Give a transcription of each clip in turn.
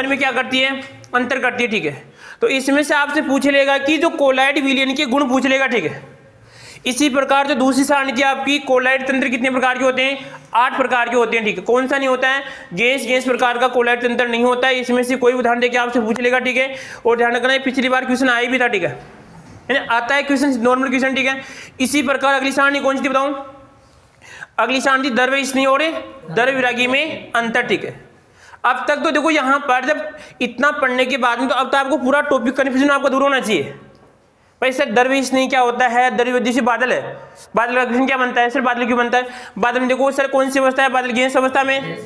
में क्या करती है, अंतर करती है, ठीक है। तो इसमें से आपसे पूछ लेगा कि जो कोलाइड विलयन के गुण पूछ लेगा, ठीक है। इसी प्रकार जो दूसरी सारणी थी आपकी, कोलाइड तंत्र कितने प्रकार के होते हैं, 8 प्रकार के होते हैं, ठीक है। कौन सा नहीं होता है, गैस प्रकार का कोलाइड तंत्र नहीं होता है। इसमें से कोई उदाहरण देके आपसे पूछ लेगा, ठीक है। और ध्यान रखना है पिछली बार क्वेश्चन आया भी था, ठीक है, आता है क्वेश्चन, नॉर्मल क्वेश्चन, ठीक है। इसी प्रकार अगली सारणी कौन सी थी बताऊं, अगली सारणी द्रव्य स्नेही और द्रव्य विरागी में अंतर, ठीक है। अब तक तो देखो यहाँ पर जब इतना पढ़ने के बाद में तो अब तो आपको पूरा टॉपिक कन्फ्यूजन आपका दूर होना चाहिए भाई। सर द्रव्य स्नेही क्या होता है, द्रव्य जैसे बादल है, बादल का क्वेश्चन क्या बनता है, सर बादल क्यों बनता है, बादल में देखो सर कौन सी अवस्था है, बादल गैस अवस्था में,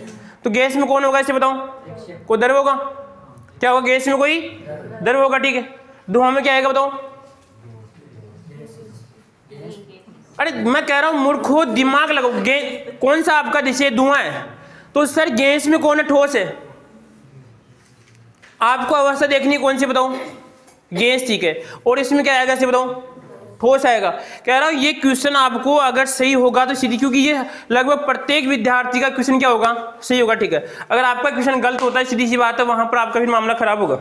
तो गैस में कौन होगा इसे बताओ, कोई द्रव्य होगा, क्या होगा, गैस में कोई द्रव्य होगा, ठीक है। धुआं में क्या आएगा बताओ, अरे मैं कह रहा हूं मूर्खो दिमाग लगाओ, कौन सा आपका जैसे धुआं है, तो सर गैस में कौन है, ठोस है, आपको अवस्था देखनी कौन सी बताओ, गैस, ठीक है। और इसमें क्या आएगा इसे बताओ, ठोस आएगा। कह रहा हूं ये क्वेश्चन आपको अगर सही होगा तो सीधी, क्योंकि ये लगभग प्रत्येक विद्यार्थी का क्वेश्चन क्या होगा, सही होगा, ठीक है। अगर आपका क्वेश्चन गलत होता है सीधी सी बात है, वहां पर आपका फिर मामला खराब होगा,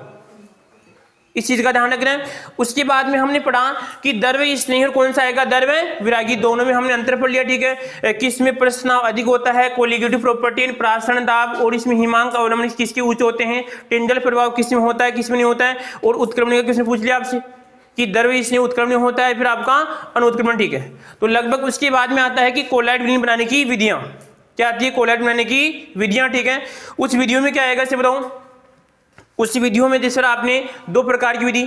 इस चीज का ध्यान रखना है। उसके बाद में हमने पढ़ा कि द्रव्य स्नेही और कौन सा आएगा, द्रव्य विरागी, दोनों में हमने अंतर पढ़ लिया, ठीक है। किसमें प्रश्नाव अधिक होता है, कोलिगेटिव प्रॉपर्टी, प्रासरण दाब, और इसमें हिमांक अवलंबन किसके ऊंचे होते हैं, टिंडल प्रभाव किसमें होता है, किसमें नहीं होता है, और उत्क्रमण का किसने पूछ लिया आपसे कि द्रव्य स्नेही उत्क्रमण होता है, फिर आपका अनुत्क्रमण, ठीक है। तो लगभग उसके बाद में आता है कि कोलाइड विलयन बनाने की विधियां, क्या आती है, कोलाइड बनाने की विधियां, ठीक है। उस वीडियो में क्या आएगा इसे बताऊं, उस विधियों में जैसे आपने 2 प्रकार की विधि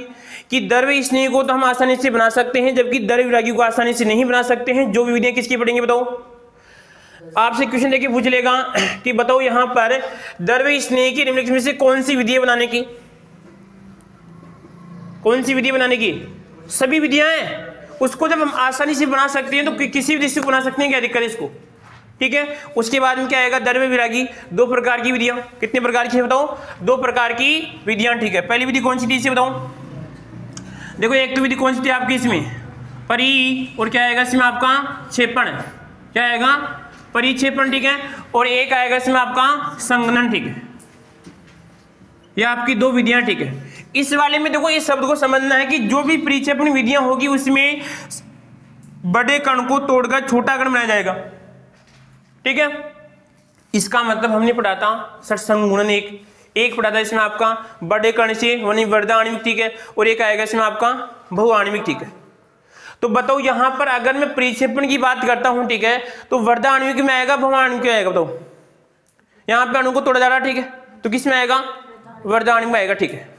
कि द्रव्य स्नेही को तो हम आसानी से बना सकते हैं, जबकि द्रव्य विरागी को आसानी से नहीं बना सकते हैं। जो विधियां किसकी पढ़ेंगे बताओ, आपसे क्वेश्चन देके पूछ लेगा कि बताओ यहां पर द्रव्य स्नेही की निम्नलिखित में से कौन सी विधि बनाने की, कौन सी विधि बनाने की, सभी विधियां हैं। उसको जब हम आसानी से बना सकते हैं तो किसी विधि से बना सकते हैं, क्या दिक्कत है इसको, ठीक है। उसके बाद में क्या आएगा, द्रव्य विरागी, 2 प्रकार की विधियां, कितने प्रकार की है बताओ, 2 प्रकार की विधियां, ठीक है। पहली विधि कौन सी थी इसे बताओ, देखो एक तो विधि कौन सी थी आपकी इसमें, परी, और क्या आएगा इसमें आपका क्षेपण, क्या आएगा, परिक्षेपण, ठीक है। और एक आएगा इसमें आपका संघनन, ठीक है। ये आपकी 2 विधियां, ठीक है। इस वाले में देखो इस शब्द को समझना है कि जो भी परिक्षेपण विधियां होगी उसमें बड़े कण को तोड़कर छोटा कण बनाया जाएगा, ठीक है। इसका मतलब हमने पढ़ा था सर संगुणन, एक पढ़ा था इसमें आपका बड़े कण से वर्धा आणविक, ठीक है। और एक आएगा इसमें आपका बहुआणविक, ठीक है। तो बताओ यहां पर अगर मैं परिक्षेपण की बात करता हूं, ठीक है, तो वर्धा आणविक में आएगा, बहुआणविक में आएगा बताओ, यहां पे अणु को तोड़ा जा रहा है, ठीक है, तो किस में आएगा, वर्धा आणविक में आएगा, ठीक है।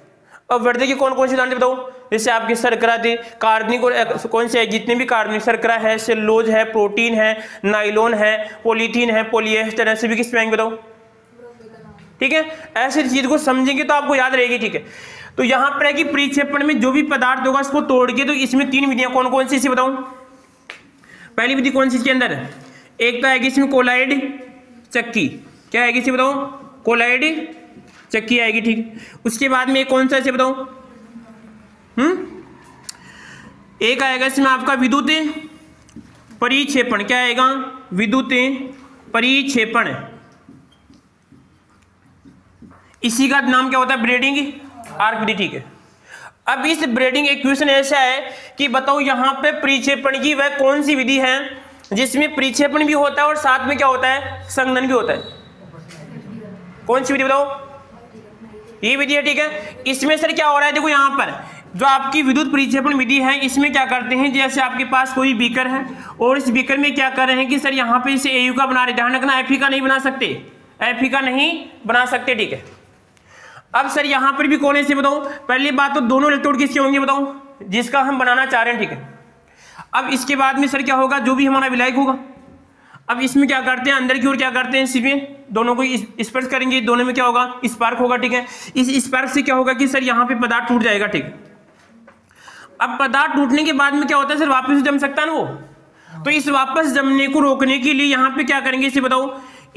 अब वर्धा की कौन कौन सी उदाहरण बताओ, जैसे आपकी शर्करा थी, कार्बनिक और कौन से है, जितने भी कार्बनिक, शर्करा है, सेलुलोज है, प्रोटीन है, नाइलॉन है, पॉलीथीन है, पॉलीएस्टर है, सभी किस में आएंगे बताओ, ठीक है। ऐसी चीज को समझेंगे तो आपको याद रहेगी, ठीक है। तो यहां पर है कि परिक्षेपण में जो भी पदार्थ होगा उसको तोड़ के, तो इसमें 3 विधियां कौन कौन सी बताऊं। पहली विधि कौन सी इसके अंदर, एक तो आएगी इसमें कोलाइड चक्की, क्या आएगी इसे बताओ, कोलाइड चक्की आएगी, ठीक। उसके बाद में कौन सा इसे बताओ, एक आएगा इसमें आपका विद्युत परिक्षेपण, क्या आएगा, विद्युत परिक्षेपण, इसी का नाम क्या होता है, ब्रेडिंग आर्क विधि, ठीक है। अब इस ब्रेडिंग इक्वेशन ऐसा है कि बताओ यहां पे परिक्षेपण की वह कौन सी विधि है जिसमें परिक्षेपण भी होता है और साथ में क्या होता है, संघनन भी होता है, कौन सी विधि बताओ, ये विधि है, ठीक है। इसमें सर क्या हो रहा है, देखो यहां पर जो आपकी विद्युत परिक्षेपण विधि है इसमें क्या करते हैं, जैसे आपके पास कोई बीकर है और इस बीकर में क्या कर रहे हैं कि सर यहाँ पे इसे एयू का बना रहे, ध्यान रखना एफई का नहीं बना सकते, एफई का नहीं बना सकते, ठीक है। अब सर यहाँ पर भी कौन है इसे बताओ, पहली बात तो दोनों इलेक्ट्रोड किसके होंगे बताओ, जिसका हम बनाना चाह रहे हैं, ठीक है। अब इसके बाद में सर क्या होगा, जो भी हमारा विलायक होगा, अब इसमें क्या करते हैं, अंदर की ओर क्या करते हैं, इसमें दोनों को स्पर्श करेंगे, दोनों में क्या होगा, स्पार्क होगा, ठीक है। इस स्पार्क से क्या होगा कि सर यहाँ पे पदार्थ टूट जाएगा, ठीक है। अब पदार्थ टूटने के बाद में क्या होता है सर, वापस जम सकता है ना वो, तो इस वापस जमने को रोकने के लिए यहाँ पे क्या करेंगे इसे बताओ,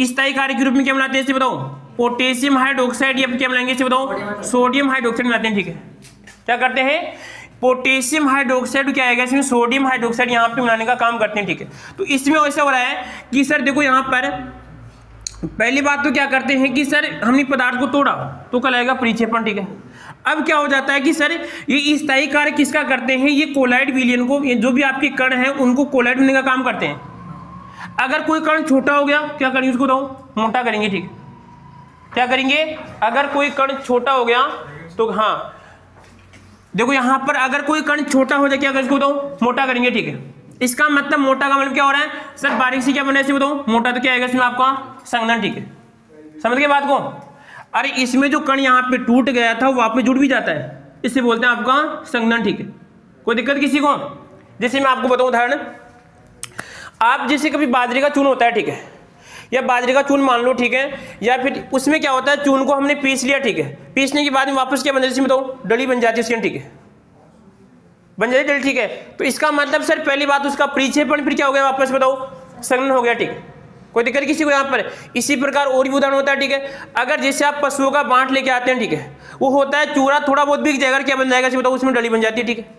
स्थायी कार्य के रूप में क्या बनाते हैं इसे बताओ, पोटेशियम हाइड्रोक्साइड, या क्या बनाएंगे इसे बताओ, सोडियम हाइड्रोक्साइड बनाते हैं, ठीक है। क्या करते हैं, पोटेशियम हाइड्रोक्साइड, क्या आएगा इसमें, सोडियम हाइड्रोक्साइड यहाँ पे बनाने का काम करते हैं, ठीक है। तो इसमें ऐसा हो रहा है कि सर देखो यहाँ पर पहली बात तो क्या करते हैं कि सर हमने पदार्थ को तोड़ा तो कहलाएगा परिक्षेपण, ठीक है। अब क्या हो जाता है कि सर ये स्थायी कार्य किसका करते हैं, ये कोलाइड विलयन को, ये जो भी आपके कण हैं उनको कोलाइड होने का काम करते हैं। अगर कोई कण छोटा हो गया क्या करेंगे, उसको तो मोटा करेंगे, ठीक है। क्या करेंगे, अगर कोई कण छोटा हो गया तो हाँ देखो यहाँ पर अगर कोई कण छोटा हो जाए क्या करेंगे, उसको तो मोटा करेंगे, ठीक है। इसका मतलब मोटा का मतलब क्या हो रहा है सर, बारीक से क्या बना है बताओ, मोटा। तो क्या आएगा इसमें आपका संघनन, ठीक है। समझ गए बात को। अरे इसमें जो कण यहाँ पे टूट गया था वो वापस जुड़ भी जाता है, इससे बोलते हैं आपका संघनन, ठीक है। कोई दिक्कत किसी को। जैसे मैं आपको बताऊं उदाहरण, आप जैसे कभी बाजरे का चून होता है, ठीक है, या बाजरे का चून मान लो, ठीक है, या फिर उसमें क्या होता है चून को हमने पीस लिया, ठीक है। पीसने के बाद में वापस क्या बन जाती है बताओ, डली बन जाती है उसकी, ठीक है, बन जाती डली, ठीक है। तो इसका मतलब सर पहली बात उसका परिक्षेपण फिर क्या हो गया वापस बताओ, संघनन हो गया, ठीक है। कोई दिक्कत किसी को यहाँ पर। इसी प्रकार और भी उदाहरण होता है, ठीक है। अगर जैसे आप पशुओं का बांट लेके आते हैं, ठीक है, वो होता है चूरा थोड़ा बहुत बिक जाएगा, क्या बन जाएगा बताओ, उसमें डली बन जाती है, ठीक है।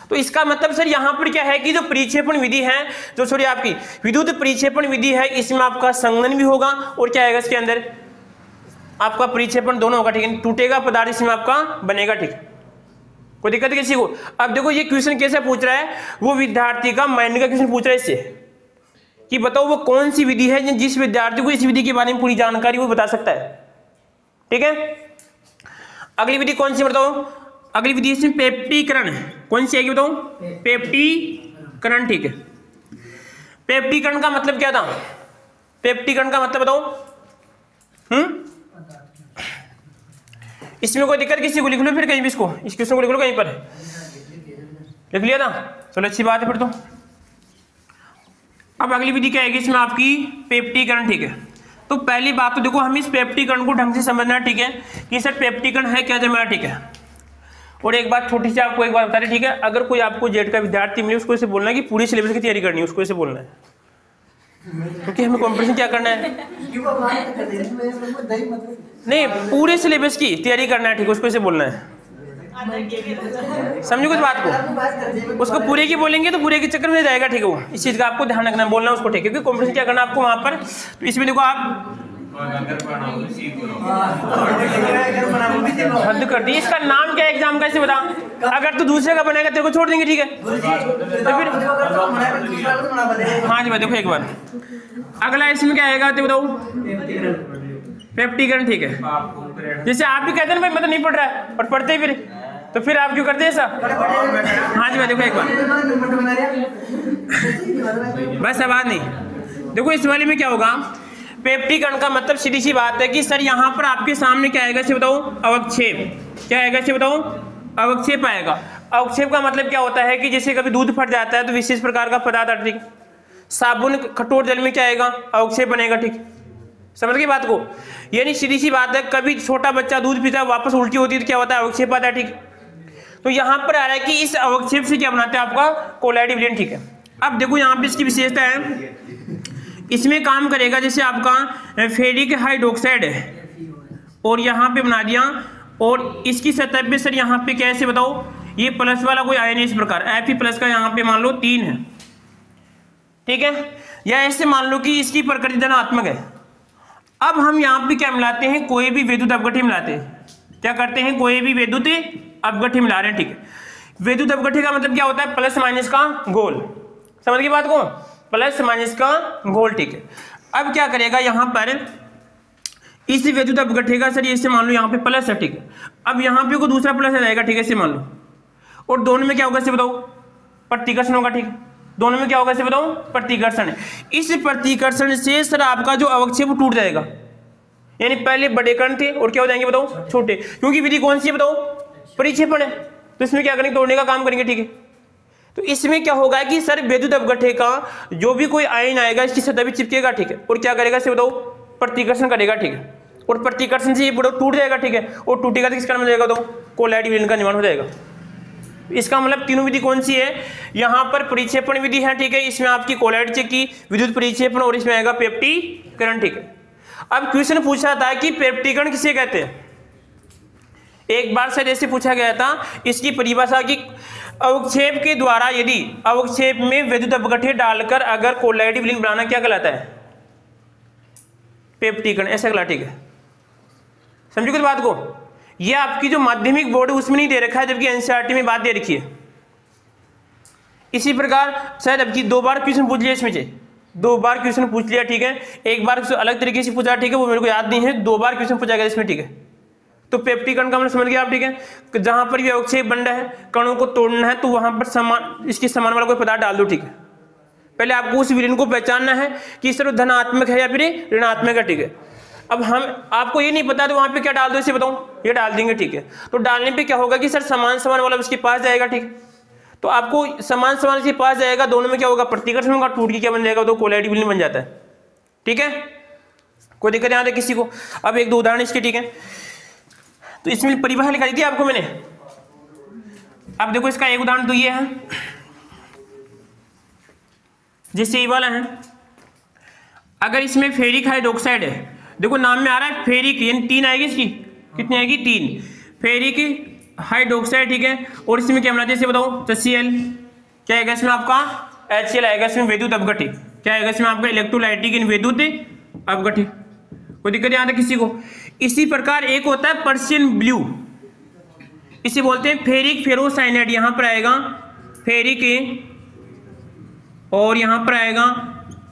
तो इसका मतलब सर यहाँ पर क्या है कि जो परिक्षेपण विधि है, जो सॉरी आपकी विद्युत परिक्षेपण विधि है, इसमें आपका संघनन भी होगा और क्या आएगा इसके अंदर आपका परिक्षेपण दोनों होगा, ठीक है। टूटेगा पदार्थ इसमें आपका बनेगा, ठीक है। कोई दिक्कत किसी को। अब देखो ये क्वेश्चन कैसे पूछ रहा है, वो विद्यार्थी का माइंड का क्वेश्चन पूछ रहा है इससे कि बताओ वो कौन सी विधि है जिस विद्यार्थी को इस विधि के बारे में पूरी जानकारी वो बता सकता है, ठीक है। अगली विधि कौन सी बताओ, अगली विधि इसमें पेप्टीकरण है। कौन सी आएगी बताओ, पेप्टीकरण, ठीक है। पेप्टीकरण का मतलब क्या था, पेप्टीकरण का मतलब बताओ। इसमें कोई दिक्कत किसी को, लिख लो फिर कहीं भी इसको, इस क्वेश्चन को लिख लो कहीं पर, लिख लिया था, चलो अच्छी बात है फिर तो। अब अगली विधि क्या आएगी इसमें आपकी पेप्टीकरण, ठीक है। तो पहली बात तो देखो हम इस पेप्टीकरण को ढंग से समझना है, ठीक है, कि सर पेप्टीकरण है क्या हमारा, ठीक है। और एक बात छोटी सी आपको एक बात बता रहे, ठीक है, अगर कोई आपको जेड का विद्यार्थी मिले उसको ऐसे बोलना है कि पूरी सिलेबस की तैयारी करनी है, उसको ऐसे बोलना है, क्योंकि हमें कॉम्पिटिशन क्या करना है, नहीं पूरे सिलेबस की तैयारी करना है, ठीक है, उसको ऐसे बोलना है। समझो कुछ बात को, उसको पूरे की बोलेंगे तो पूरे के चक्कर में जाएगा, ठीक है। वो इस चीज का आपको ध्यान रखना, बोलना उसको, ठीक है, क्योंकि कॉम्पिटिशन क्या करना आपको वहां पर। तो इसमें देखो आप हद कर दी, इसका नाम क्या है एग्जाम का, इसे बता। अगर तू दूसरे का बनाएगा तेरे को छोड़ देंगे, ठीक है। तो फिर हाँ जी देखो एक बार अगला इसमें क्या आएगा तो बताओ, पेप्टीकरण, ठीक है। जैसे आप भी कहते हैं भाई मैं तो नहीं पढ़ रहा है, और पढ़ते फिर तो फिर आप क्यों करते हैं ऐसा। हाँ जी देखो एक बार बस आवाज नहीं। देखो इस वाले में क्या होगा, पेप्टीकरण का मतलब सीधी सी बात है कि सर यहाँ पर आपके सामने क्या आएगा इसे बताओ, अवक्षेप। क्या आएगा इसे बताओ, अवक्षेप आएगा। अवक्षेप का मतलब क्या होता है कि जैसे कभी दूध फट जाता है तो विशेष प्रकार का पदार्थ, ठीक, साबुन कठोर जल में क्या आएगा, अवक्षेप बनेगा, ठीक। समझ गई बात को। यानी सीधी सी बात है, कभी छोटा बच्चा दूध पीता है वापस उल्टी होती है तो क्या होता है, अवक्षेप आता है, ठीक। तो यहाँ पर आ रहा है कि इस अवक्षेप से क्या बनाते हैं आपका कोलाइड विलयन, ठीक है। अब देखो यहाँ पे इसकी विशेषता है, इसमें काम करेगा जैसे आपका फेरिक हाइड्रोक्साइड है और यहाँ पे बना दिया, और इसकी सतह पे सर यहाँ पे कैसे बताओ, ये प्लस वाला कोई आयन है इस प्रकार, Fe+ का यहाँ पे मान लो 3 है, ठीक है। या ऐसे मान लो कि इसकी प्रकृति धनात्मक है। अब हम यहाँ पे क्या मिलाते हैं, कोई भी विद्युत अपघट्य मिलाते हैं। क्या करते हैं, कोई भी विद्युत अपघट्य मिला रहे हैं, ठीक है। विद्युत अपघट्य का मतलब क्या होता है, प्लस माइनस का गोल। समझ गई बात को, प्लस माइनस का गोल, ठीक है। अब क्या करेगा यहाँ पर इस विद्युत अपघट्य का सर इसे मान लो यहाँ पे प्लस है, ठीक है। अब यहाँ पे कोई दूसरा प्लस आ जाएगा, ठीक है, इसे मान लो, और दोनों में क्या होगा इसे बताओ, प्रतिकर्षण होगा, ठीक है। दोनों में क्या होगा इसे बताओ, प्रतिकर्षण। इस प्रतिकर्षण से सर आपका जो अवक्षेप टूट जाएगा, यानी पहले बड़े कण थे और क्या हो जाएंगे बताओ, छोटे, क्योंकि विधि कौन सी है बताओ, परिक्षेपण है। तो इसमें क्या करेंगे, तोड़ने का काम करेंगे, ठीक है। तो इसमें क्या होगा कि सर विद्युत अपघट्य का जो भी कोई आयन आएगा इसकी सतह भी चिपकेगा, ठीक है, और क्या करेगा इसे बताओ, प्रतिकर्षण करेगा, ठीक है। और प्रतिकर्षण से ये टूट जाएगा, ठीक है, और टूटेगा तो किस कारण हो जाएगा, तो कोलाइड विलयन का निर्माण हो जाएगा। इसका मतलब तीनों विधि कौन सी है, यहाँ पर परिक्षेपण विधि है, ठीक है, इसमें आपकी कोलाइड चेक की विद्युत परिक्षेपण, और इसमें आएगा पेप्टीकरण, ठीक है। अब क्वेश्चन पूछा था कि पेप्टीकरण किसे कहते हैं, एक बार सर ऐसे पूछा गया था, इसकी परिभाषा की अवक्षेप के द्वारा यदि अवक्षेप में विद्युत अपघट्य डालकर अगर कोलाइड विलयन बनाना क्या कहलाता है, पेप्टिकन, ऐसा अगला, ठीक है। समझो किस बात को, ये आपकी जो माध्यमिक बोर्ड है उसमें नहीं दे रखा है, जबकि एनसीईआरटी में बात दे रखी है। इसी प्रकार शायद अब की 2 बार क्वेश्चन पूछ लिया इसमें से, 2 बार क्वेश्चन पूछ लिया, ठीक है। एक बार अलग तरीके से पूछा, ठीक है, वो मेरे को याद नहीं है, 2 बार क्वेश्चन पूछा गया इसमें, ठीक है। तो पेप्टिकन का मतलब समझ गया आप, ठीक है। जहां पर ये अवक्षेप बन रहा है, कणों को तोड़ना है, तो वहां पर समान इसके समान वाला कोई पदार्थ डाल दो, ठीक है। पहले आपको उस विलयन को पहचानना है कि इस तरह धनात्मक है या फिर ऋणात्मक है, ठीक है। अब हम आपको ये नहीं पता तो वहां पे क्या डाल दो, इसे बताऊं, ये डाल देंगे, ठीक है। तो डालने पे क्या होगा कि सर समान समान वाला उसके पास जाएगा, ठीक है। तो आपको समान समान के पास जाएगा, दोनों में क्या होगा, प्रतिकर्षण होगा, टूट के क्या बन जाएगा, तो कोलाइड विलयन बन जाता है, ठीक है। कोई दिक्कत यहाँ किसी को। अब 1-2 उदाहरण इसके, ठीक है। तो इसमें परिभाषा लिखा दी थी आपको मैंने। अब देखो इसका एक उदाहरण तो ये है, जैसे ये वाला है। अगर इसमें फेरिक हाइड्रोक्साइड है, देखो नाम में आ रहा है फेरिक, यानी 3 आएगी इसकी, कितनी आएगी, 3 फेरिक हाइड्रोक्साइड, ठीक है। और इसमें क्या बनाते हैं इसे बताओ, HCl क्या आएगा इसमें आपका, HCl आएगा इसमें विद्युत अपघट्य, क्या आएगा इसमें आपका इलेक्ट्रोलाइटिक इन विद्युत अपघट्य। कोई दिक्कत यहाँ तक किसी को। इसी प्रकार एक होता है पर्शियन ब्लू, इसे बोलते हैं फेरिक फेरोसाइनाइड, यहाँ पर आएगा फेरिक और यहाँ पर आएगा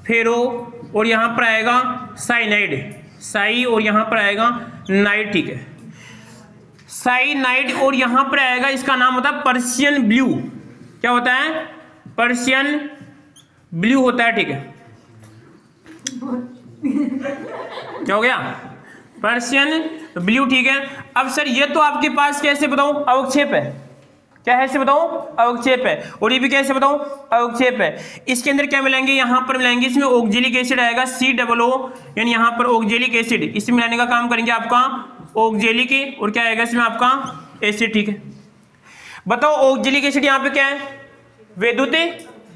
फेरो और यहाँ पर आएगा साइनाइड, साई और यहाँ पर आएगा नाइड, ठीक है, साइनाइड। और यहाँ पर आएगा, इसका नाम होता है पर्शियन ब्लू, क्या होता है, पर्शियन ब्लू होता है, ठीक है। क्या हो गया, पर्शियन ब्लू, ठीक है। अब सर ये तो आपके पास कैसे बताऊं, अवक्षेप है, क्या है इसे बताऊं, अवक्षेप है। और ये भी कैसे बताऊं, अवक्षेप है। इसके अंदर क्या मिलाएंगे, यहाँ पर मिलाएंगे, इसमें ऑक्जेलिक एसिड आएगा COO, यानी यहाँ पर ऑक्जेलिक एसिड, इसे मिलाने का काम करेंगे आपका ऑक्जेलिक, और क्या आएगा इसमें आपका एसिड, ठीक है। बताओ ऑक्जेलिक एसिड यहाँ पे क्या है, विद्युत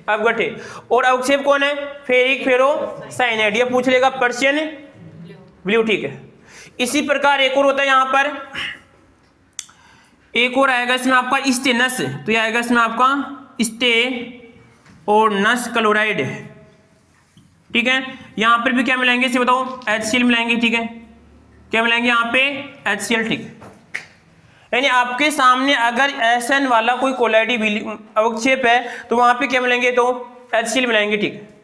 अपघट्य, और अवक्षेप कौन है, फेरिक फेरोसाइनाइड, ये पूछ लेगा पर्शियन ब्लू, ठीक है। इसी प्रकार एक और होता है यहाँ पर, एक और आएगा इसमें आपका स्टेनस, तो ये आएगा इसमें आपका स्टे और नस क्लोराइड, ठीक है। यहाँ पर भी क्या मिलाएंगे इसे बताओ, HCl मिलाएंगे, ठीक है। क्या मिलाएंगे यहाँ पे, HCl, ठीक है। यानी आपके सामने अगर SN वाला कोई कोलाइडी अवक्षेप है तो वहां पे क्या मिलेंगे, तो HCl मिलाएंगे, ठीक है।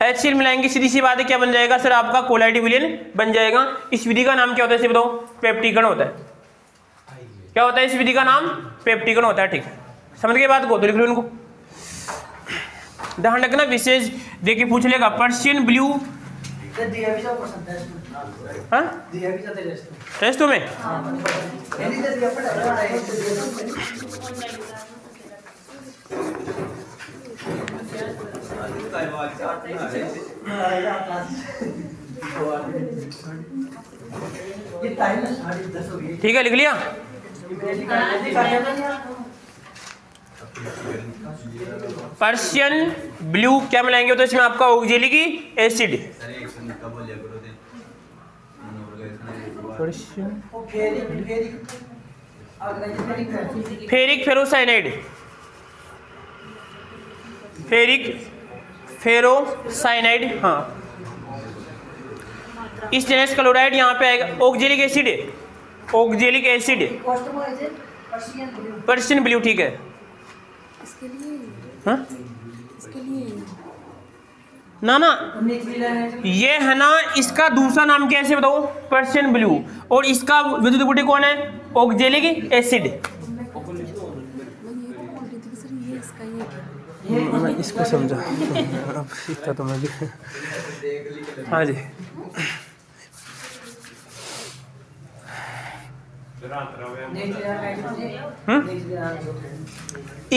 HCl मिलाएंगे, सीधी सी बात है, क्या बन जाएगा सर, आपका कोलाइडी विलयन बन जाएगा। इस विधि का नाम क्या होता है इसे बताओ, पेप्टिकन होता है। क्या होता है इस विधि का नाम, पेप्टिकन होता है, ठीक है। समझ गए बात को, तो लिख लो इनको, ध्यान रखना, विशेष देखिए पूछ लेगा पर्शियन ब्लू, टेस्ट में ठीक है, लिख लिया। पर्शियन ब्लू क्या मिलाएंगे, तो इसमें आपका oxalic acid, ferric ferrocyanide, ferric ferrocyanide, हाँ, स्टेनस क्लोराइड यहाँ पे आएगा, oxalic acid, oxalic acid, Persian blue, ठीक है। हाँ ना ना, ये है ना, इसका दूसरा नाम कैसे बताओ, पर्शियन ब्लू, और इसका विद्युत अपघट्य कौन है, ऑक्जेलिक एसिड। मैं इसको समझा, अब इतना तो मैं भी, हाँ जी।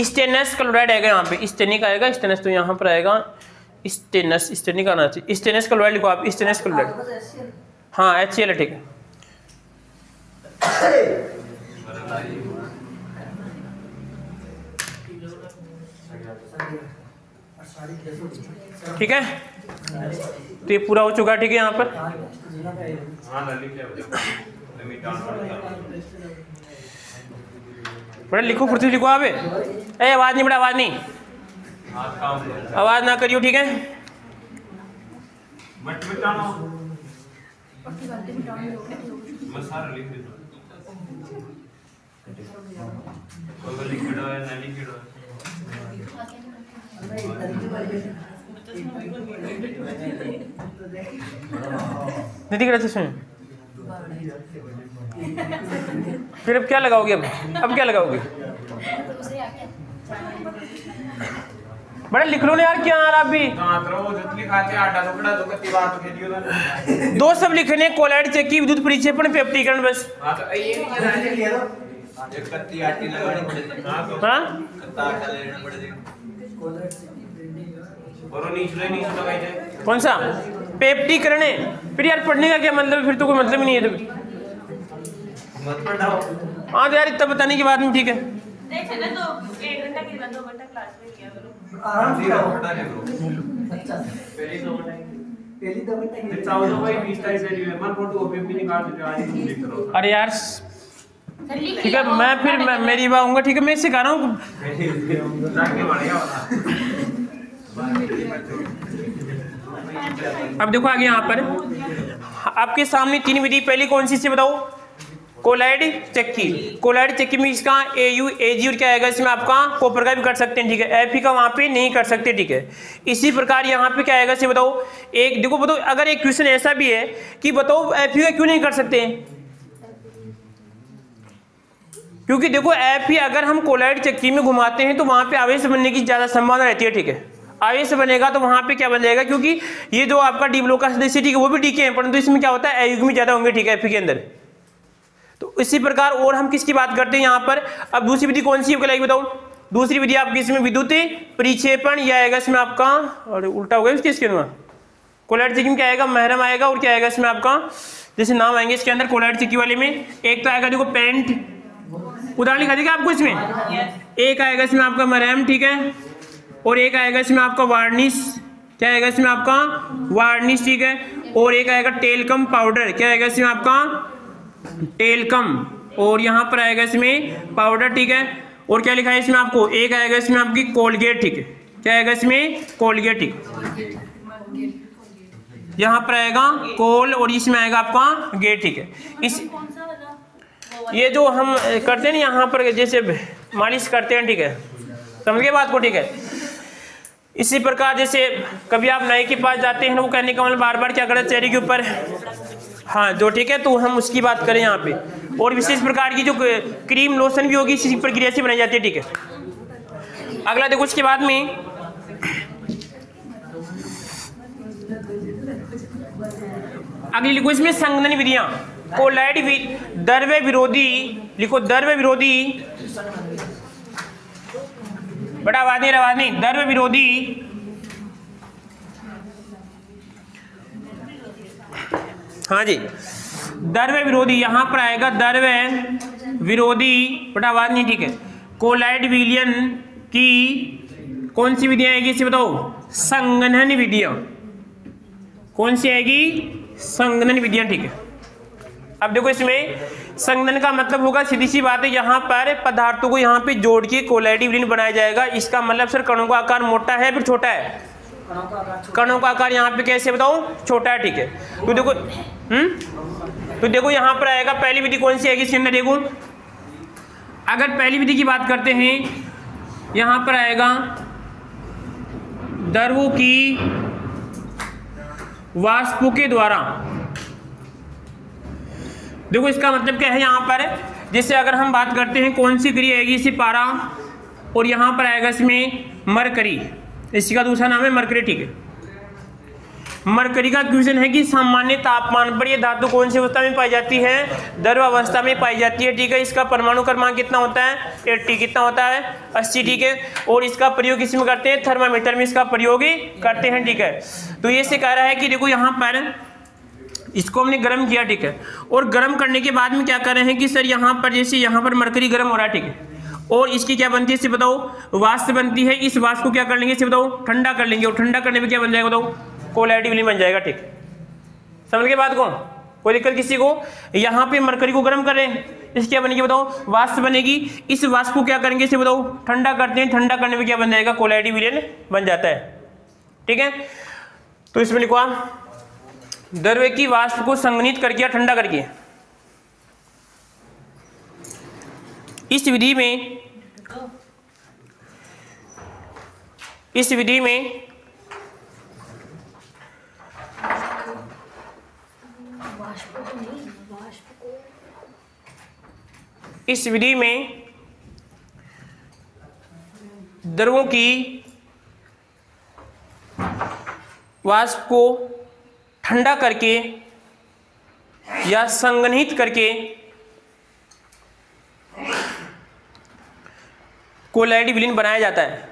स्टेनस क्लोराइड आएगा यहाँ पे, स्टेनिक आएगा, स्टेनस तो यहाँ पर आएगा, स्टेनस, स्टेनिक आना चाहिए, स्टेनस क्लोराइड लिखो आप, स्टेनस क्लोराइड, हाँ HCl है, ठीक है। ठीक है, तो ये पूरा हो चुका है, ठीक है। यहाँ पर बड़ा लिखो, फुर्ती लिखो आप, आवाज नहीं, बड़ा आवाज नहीं, आवाज ना करियो, ठीक है। मैं सारा लिख देता हूं, लिक्विड है ना लिक्विड है। नहीं दिख रहा इसमें। फिर अब क्या लगाओगे? अब क्या लगाओगे? बड़ा लिख लो ना यार, क्या यार आप भी दो सब लिखने, कोलाइड चक्की, विद्युत परिक्षेपण, पेप्टीकरण, बस। कौन सा? पेप्टीकरण है। फिर यार पढ़ने का क्या मतलब है? फिर तो कोई मतलब ही नहीं है। हाँ तो यार इतना बताने के बाद में ठीक है। अरे यार ठीक है, मैं फिर मेरी बात होगा, ठीक है, मैं सिखा रहा हूँ। अब देखो आगे यहाँ पर आपके सामने तीन विधि, पहली कौन सी से बताओ? कोलाइड चक्की। कोलाइड चक्की में इसका AU AG और क्या आएगा इसमें आपका कॉपर का भी कर सकते हैं, ठीक है। Fe का वहां पे नहीं कर सकते, ठीक है। इसी प्रकार यहाँ पे क्या आएगा इसे बताओ। एक देखो बताओ, अगर एक क्वेश्चन ऐसा भी है कि बताओ Fe का क्यों नहीं कर सकते हैं? क्योंकि देखो Fe अगर हम कोलाइड चक्की में घुमाते हैं तो वहां पे आवेश बनने की ज्यादा संभावना रहती है, ठीक है। आवेश बनेगा तो वहां पे क्या बन जाएगा, क्योंकि ये जो आपका डी ब्लॉक का सदस्य, ठीक है, वो भी डी के हैं, परंतु इसमें क्या होता है अयुग्मी ज्यादा होंगे, ठीक है, Fe के अंदर। तो इसी प्रकार और हम किसकी बात करते हैं यहाँ पर? अब दूसरी विधि कौन सी कहलाएगी बताओ? दूसरी विधि आपकी इसमें विद्युत परिक्षेपण, या आएगा इसमें आपका, और उल्टा हो गया इसके अंदर, कोलाइड चक्की में क्या आएगा? महरम आएगा, और क्या आएगा इसमें आपका, जैसे नाम आएंगे इसके अंदर कोलाइड चक्की वाले में। एक तो आएगा देखो पेंट, उदाहरण लिखा देगा आपको इसमें। एक आएगा इसमें आपका महरम, ठीक है, और एक आएगा इसमें आपका वार्निश, क्या आएगा इसमें आपका वार्निश, ठीक है, और एक आएगा टेलकम पाउडर, क्या आएगा इसमें आपका टेलकम, और यहाँ पर आएगा इसमें पाउडर, ठीक है। और क्या लिखा है इसमें आपको? एक आएगा इसमें आपकी कोलगेट, ठीक है, क्या आएगा इसमें? कोलगेट, ठीक, यहाँ पर आएगा कोल और इसमें आएगा आपका गेट, ठीक है। इस ये जो हम करते हैं ना यहाँ पर जैसे मालिश करते हैं, ठीक है, समझ गए बात को, ठीक है। इसी प्रकार जैसे कभी आप नाई के पास जाते हैं ना, वो कहने का मतलब बार बार क्या करते हैं चेहरे के ऊपर, हाँ जो, ठीक है, तो हम उसकी बात करें यहाँ पे। और विशेष प्रकार की जो क्रीम लोशन भी होगी इसी प्रक्रिया से बनाई जाती है, ठीक है। अगला देखो उसके बाद में अगली लिखो इसमें संघनन विधियां। कोलाइड द्रव्य विरोधी, लिखो द्रव्य विरोधी, बड़ा आवाज नहीं, द्रव्य विरोधी हाँ जी, द्रव्य विरोधी, यहां पर आएगा द्रव्य विरोधी, बड़ा आवाज नहीं, ठीक है। कोलाइड विलयन की कौन सी विधियां आएगी इसे बताओ? संघनन विधियां। कौन सी आएगी? संघनन विधियां, ठीक है। अब देखो इसमें संघनन का मतलब होगा, सीधी सी बात है, यहाँ पर पदार्थों को यहाँ पे जोड़ के कोलाइड विलयन बनाया जाएगा। इसका मतलब सर कणों का आकार मोटा है फिर छोटा है? कणों का आकार यहाँ पे कैसे बताओ? छोटा है, ठीक है। तो देखो तो देखो यहाँ पर आएगा पहली विधि कौन सी आएगी इसके अंदर? देखो अगर पहली विधि की बात करते हैं, यहाँ पर आएगा द्रवों की वाष्पों के द्वारा। देखो इसका मतलब क्या है यहाँ पर, जैसे अगर हम बात करते हैं कौन सी क्रिया आएगी इसी पारा, और यहाँ पर आएगा इसमें मरकरी, इसका दूसरा नाम है मरकरी, ठीक है। मरकरी का क्वेश्चन है कि सामान्य तापमान पर यह धातु कौन सी अवस्था में पाई जाती है? द्रव अवस्था में पाई जाती है, ठीक है। इसका परमाणु क्रमांक कितना होता है? 80। कितना होता है? 80, ठीक है। और इसका प्रयोग किस में करते हैं? थर्मामीटर में इसका प्रयोग करते हैं, ठीक है। तो ये से कह रहा है कि देखो यहाँ पर इसको हमने गर्म किया, ठीक है, और गर्म करने के बाद में क्या कर रहे हैं कि सर यहाँ पर जैसे यहाँ पर मरकरी गर्म हो रहा है, ठीक है, और इसकी क्या बनती है इसे बताओ? वाष्प बनती है। इस वाष्प को क्या कर लेंगे इसे बताओ? ठंडा कर लेंगे, और ठंडा करने में क्या बन जाएगा बताओ? कोलाइड विलयन बन जाएगा, ठीक। समझ गए बात को? कोई दिक्कत किसी को? यहाँ पे मरकरी को गर्म कर रहे हैं, इसकी क्या बनेगी बताओ? वाष्प बनेगी। इस वाष्प को क्या करेंगे इसे बताओ? ठंडा करते हैं, ठंडा करने में क्या बन जाएगा? कोलाइड विलयन बन जाता है, ठीक है। तो इसमें लिखो द्रव्य की वाष्प को संघनित करके या ठंडा करके। इस विधि में इस विधि में द्रवों की वाष्प को ठंडा करके या संघनित करके कोलॉइड विलीन बनाया जाता है।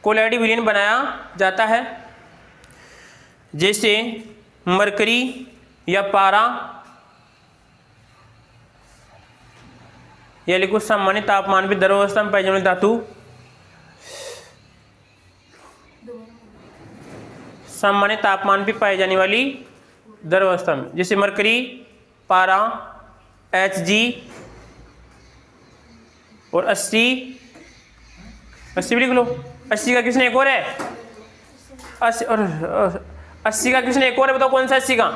कोलॉइड विलीन बनाया जाता है जैसे मरकरी या पारा या लिखो सामान्य तापमान पर द्रवावस्था में पाई जाने वाली धातु, सामान्य तापमान पर पाई जाने वाली द्रवावस्था में, जैसे मरकरी, पारा, Hg और 80 भी लिख लो। 80 का किसने एक और है, 80 का किसने एक और है, बताओ कौन सा 80 का,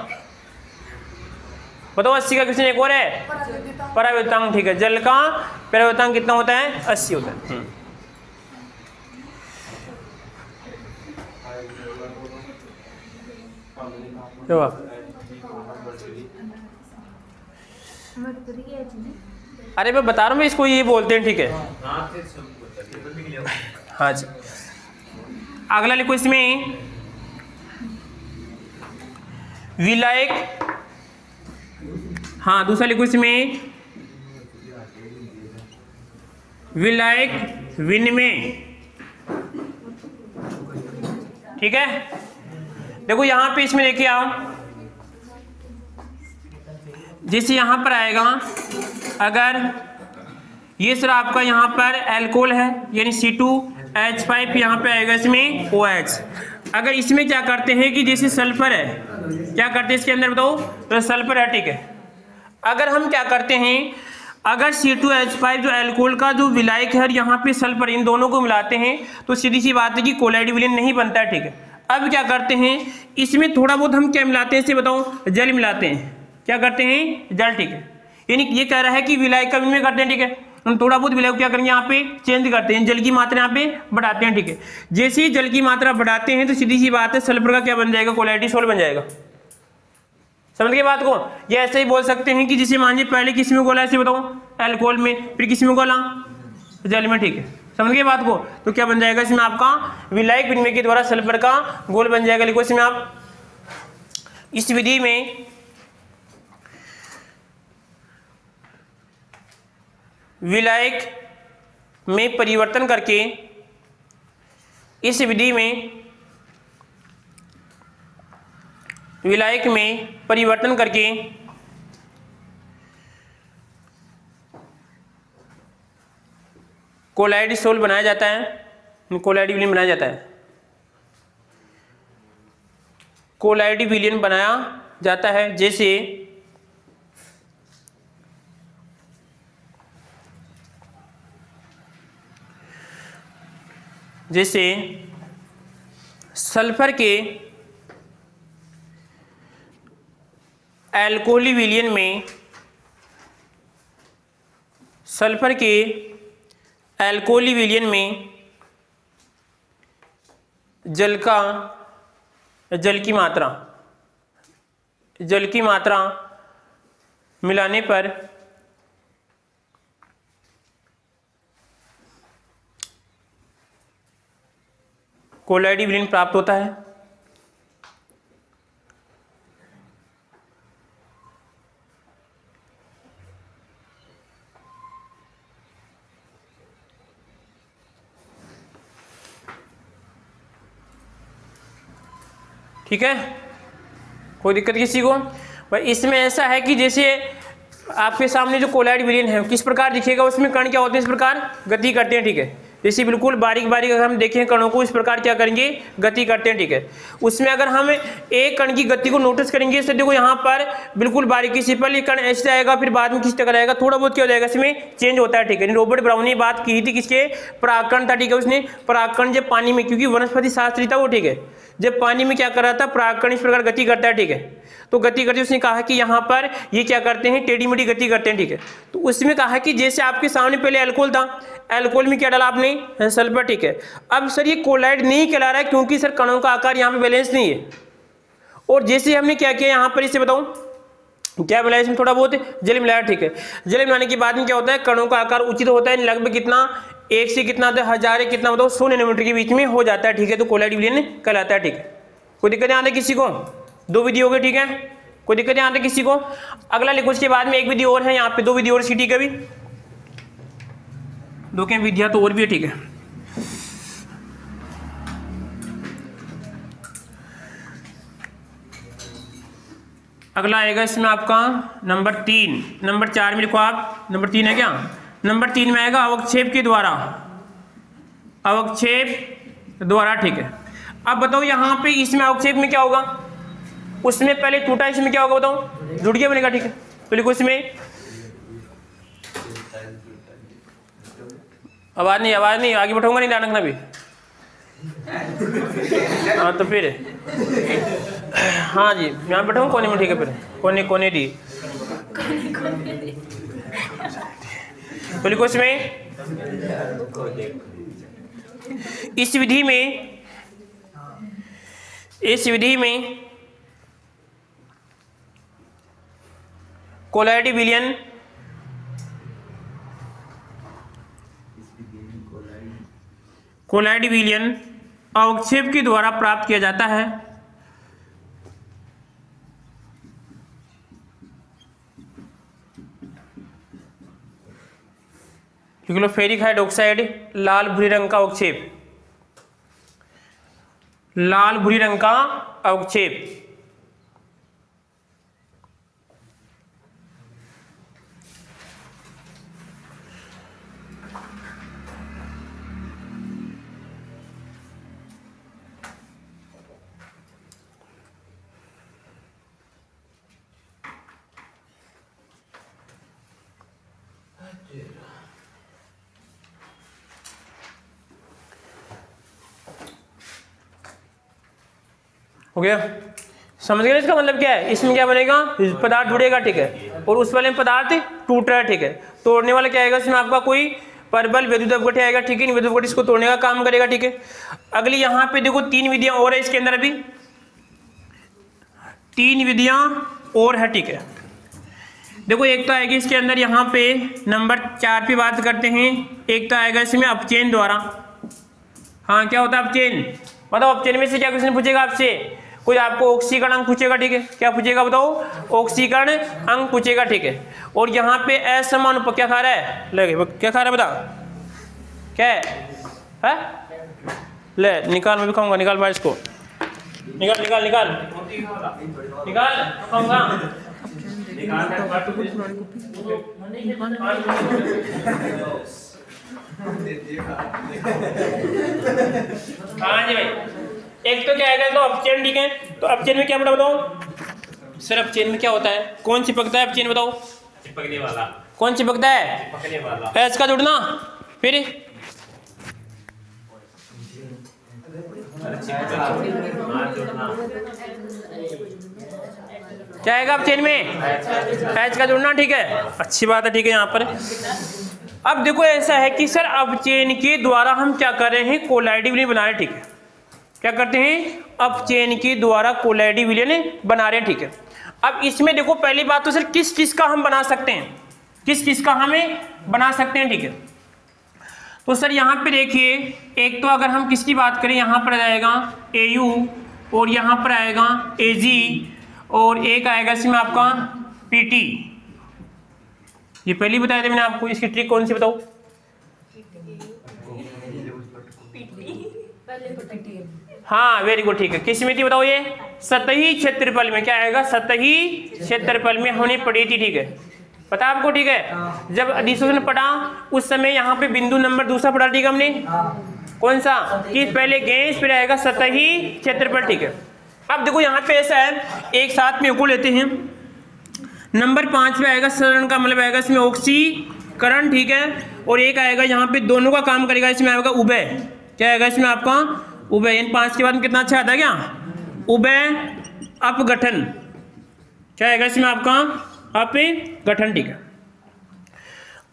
बताओ 80 का किसने एक और है, परावर्तनांक। ठीक है, जल का परावर्तनांक कितना होता है, 80 होता है। अरे मैं बता रहा हूँ, इसको ये बोलते हैं। ठीक है, हाँ जी। अगला लिखो इसमें विलायक, हाँ दूसरा लिखो इसमें विलायक विनिमय। ठीक है, देखो यहां पे इसमें देखिए आप, जैसे यहां पर आएगा, अगर ये सर आपका यहाँ पर एल्कोहल है यानी C2H5, यहाँ पे आएगा इसमें OH। अगर इसमें क्या करते हैं कि जैसे सल्फर है, क्या करते हैं इसके अंदर बताओ, तो सल्फर है। ठीक है, अगर हम क्या करते हैं, अगर C2H5 जो एल्कोहल का जो विलायक है और यहाँ पे सल्फर, इन दोनों को मिलाते हैं तो सीधी सी बात है कि कोलॉइड विलीन नहीं बनता है। ठीक है, अब क्या करते हैं, इसमें थोड़ा बहुत हम क्या मिलाते हैं, इसे बताओ, जल मिलाते हैं। क्या करते हैं, जल। ठीक है, यानी ये कह रहा है कि विलायक का विनिमय करते हैं। ठीक है, हम थोड़ा बहुत विलायक क्या करेंगे, यहाँ पे चेंज करते हैं, जल की मात्रा यहाँ पे बढ़ाते हैं। ठीक है, जैसे ही जल की मात्रा बढ़ाते हैं तो सीधी सी बात है सल्फर का क्या बन जाएगा, कोलॉइड सोल बन जाएगा। समझ गए बात को। ये ऐसे ही बोल सकते हैं कि जिसे मान लीजिए पहले किस में गोला, ऐसे बताओ, एल्कोहल में, फिर किस में गोला, जल में। ठीक है, समझ गए बात को। तो क्या बन जाएगा इसमें आपका, विलायक विनिमय के द्वारा सल्फर का गोल बन जाएगा। लिखो इसमें आप, इस विधि में विलायक में परिवर्तन करके, इस विधि में विलायक में परिवर्तन करके कोलॉइड सोल बनाया जाता है, कोलॉइड विलीन बनाया जाता है, कोलॉइड विलीन बनाया जाता है। जैसे सल्फर के एल्कोहली विलयन में, सल्फर के एल्कोहली विलयन में जल की मात्रा मिलाने पर कोलॉइड विलयन प्राप्त होता है। ठीक है, कोई दिक्कत किसी को? भाई इसमें ऐसा है कि जैसे आपके सामने जो कोलॉइड विलयन है किस प्रकार दिखेगा, उसमें कण क्या होते हैं, इस प्रकार गति करते हैं। ठीक है, जैसे बिल्कुल बारीक बारीक अगर हम देखें कणों को, इस प्रकार क्या करेंगे, गति करते हैं। ठीक है, उसमें अगर हम एक कण की गति को नोटिस करेंगे, इससे देखो यहाँ पर बिल्कुल बारीकी से पहले कण ऐसे आएगा, फिर बाद में किस तरह आएगा, थोड़ा बहुत क्या हो जाएगा, इसमें चेंज होता है। ठीक है, रॉबर्ट ब्राउन ने बात की थी किसके, परागकण था। ठीक है, उसने परागकण जब पानी में, क्योंकि वनस्पति शास्त्री था वो, ठीक है, जब पानी में क्या कर रहा था, परागकण इस प्रकार गति करता है, ठीक है। तो गति करते उसने कहा कि यहाँ पर ये क्या करते हैं, टेढ़ी मेढ़ी गति करते हैं, ठीक है। तो उसमें कहा कि जैसे आपके सामने पहले अल्कोहल था, अल्कोहल में क्या डाला आपने, सल्फर, ठीक है। अब सर ये कोलाइड नहीं कहला रहा है क्योंकि सर कणों का आकार यहाँ पे बैलेंस नहीं है। और जैसे हमने क्या किया यहाँ पर, इसे बताऊं क्या मिलाया इसमें, थोड़ा बहुत जल मिलाया, ठीक है। जल मिलाने के बाद में क्या होता है, कणों का आकार उचित होता है, लगभग कितना 1 से कितना होता है, 1000 कितना बताओ 100 नैनोमीटर के बीच में हो जाता है, ठीक है। तो कोलाइड विलयन कहलाता है, ठीक है। कोई दिक्कत नहीं आती किसी को, 2 विधि हो गई, ठीक है। कोई दिक्कत नहीं आती किसी को। अगला लिखो उसके बाद में एक विधि और है यहाँ पे, 2 विधि और सी, ठीक है। अभी 2 के विधियां तो और भी है, ठीक है। अगला आएगा इसमें आपका नंबर 3, नंबर 4 में लिखो आप, नंबर 3 है क्या, नंबर 3 में आएगा अवक्षेप के द्वारा, अवक्षेप द्वारा, ठीक है। अब बताओ यहाँ पे इसमें अवक्षेप में क्या होगा, उसमें पहले टूटा, इसमें क्या होगा बताओ, जुड़ गया बनेगा, ठीक है। तो लिखो इसमें आवाज नहीं, आगे बैठाऊंगा नहीं, ध्यान रखना भी। हाँ तो फिर हाँ जी, यहाँ बैठाऊँ कोने में, ठीक है। फिर कोने दी, तो लिखो इसमें इस विधि में कोलाइड विलयन अवक्षेप के द्वारा प्राप्त किया जाता है। लिख लो फेरिक हाइड्रोक्साइड, लाल भूरी रंग का अवक्षेप, लाल भूरी रंग का अवक्षेप। हो गया, समझ गए इसका मतलब क्या है, इसमें क्या बनेगा, पदार्थ जुड़ेगा, ठीक है। और उस वाले में पदार्थ टूट रहा है, ठीक है। तोड़ने वाला क्या आएगा इसमें आपका, कोई परबल विद्युत अपघट्य आएगा, ठीक है। विद्युत अपघट्य इसको तोड़ने का काम करेगा, ठीक है। अगली यहाँ पे देखो 3 विधियां और है इसके अंदर, अभी 3 विधियां और है, ठीक है। देखो एक तो आएगी इसके अंदर, यहाँ पे नंबर 4 पे बात करते हैं। एक तो आएगा इसमें अपचयन द्वारा। हाँ क्या होता है अपचयन, बताओ अपचयन में से क्या क्वेश्चन पूछेगा आपसे, कोई आपको ऑक्सीकरण अंक पूछेगा, ठीक है। क्या पूछेगा बताओ, ऑक्सीकरण अंक पूछेगा, ठीक है। और यहाँ पे असमान क्या खा रहा है, लगे क्या खा रहा है बता, क्या है, ले निकाल, मैं भी खाऊंगा, निकाल बाहर इसको, निकाल खाऊंगा। हाँ जी भाई, एक तो क्या आएगा तो अपचयन, ठीक है। तो अपचयन में क्या पड़ा बताओ सर, अपचयन में क्या होता है, कौन चिपकता है अपचयन बताओ, चिपकने वाला, कौन चिपकता है, चिपकने वाला, एस का जुड़ना, फिर क्या आएगा अपचयन में, एच का जुड़ना, ठीक है। अच्छी बात है, ठीक है। यहाँ पर अब देखो ऐसा है कि सर अपचयन के द्वारा हम क्या कर रहे हैं, कोलाइड विलयन बना रहे हैं, ठीक है। क्या करते हैं, अपचयन के द्वारा कोलाइड विलयन बना रहे हैं, ठीक है। अब इसमें देखो पहली बात तो सर किस चीज का हम बना सकते हैं, किस चीज का हमें बना सकते हैं, ठीक है। तो सर यहाँ पे देखिए, एक तो अगर हम किसकी बात करें, यहाँ पर आएगा AU और यहाँ पर आएगा AG और एक आएगा इसमें आपका PT। ये पहले बताया था मैंने आपको, इसकी ट्रिक कौन सी बताओ, हाँ वेरी गुड, ठीक है। किस में थी बताओ, ये सतही क्षेत्रफल में, क्या आएगा, सतही क्षेत्रफल में हमने पढ़ी थी, ठीक है। पता आपको, ठीक है। जब अधिशोषण पढ़ा उस समय यहाँ पे बिंदु नंबर दूसरा पढ़ा, ठीक है हमने, कौन सा, कि पहले गैस फिर आएगा सतही क्षेत्रफल, ठीक है। अब देखो यहाँ पे ऐसा है, एक साथ में को लेते हैं, नंबर 5 पे आएगा सरण का मतलब आएगा इसमें ऑक्सीकरण, ठीक है। और एक आएगा यहाँ पे दोनों का काम करेगा, इसमें आएगा उभय, क्या आएगा इसमें आपका उभय, इन 5 के बाद में कितना अच्छा आता है क्या, उभय अपगठन, क्या आएगा इसमें आपका अपगठन, ठीक है।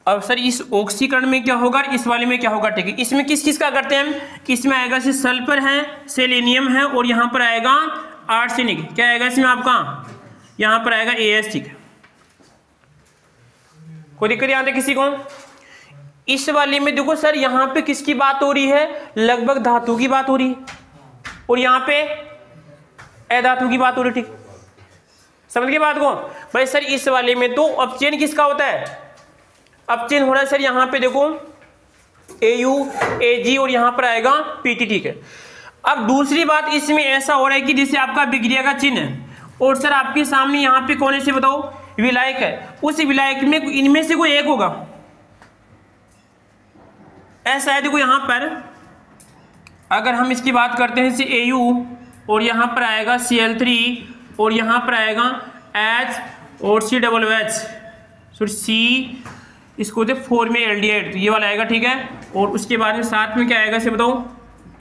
अब सर इस ऑक्सीकरण में क्या होगा, इस वाले में क्या होगा, ठीक है। इसमें किस किस का करते हैं हम, इसमें आएगा से सल्फर है, सेलेनियम है, और यहाँ पर आएगा आर्सेनिक, क्या आएगा इसमें आपका, यहाँ पर आएगा AS, ठीक है। कोई दिक्कत यहाँ पे किसी को। इस वाले में देखो सर यहाँ पे किसकी बात हो रही है, लगभग धातु की बात हो रही है, और यहाँ पे अधातु की बात हो रही है, ठीक, समझ गए बात को भाई। सर इस वाले में तो अपचयन किसका होता है, अपचयन हो रहा है सर यहाँ पे देखो AU AG, और यहाँ पर आएगा PT, ठीक है। अब दूसरी बात इसमें ऐसा हो रहा है कि जैसे आपका विक्रिया का चिन्ह है, और सर आपके सामने यहाँ पे कौन से बताओ, विलायक है, उस विलायक में इनमें से कोई एक होगा, ऐसा है। देखो यहाँ पर अगर हम इसकी बात करते हैं जैसे AU, और यहाँ पर आएगा Cl3, और यहाँ पर आएगा H और COOH, C इसको दे 4 में एल्डिहाइड, तो ये वाला आएगा, ठीक है। और उसके बाद में साथ में क्या आएगा इसे बताओ,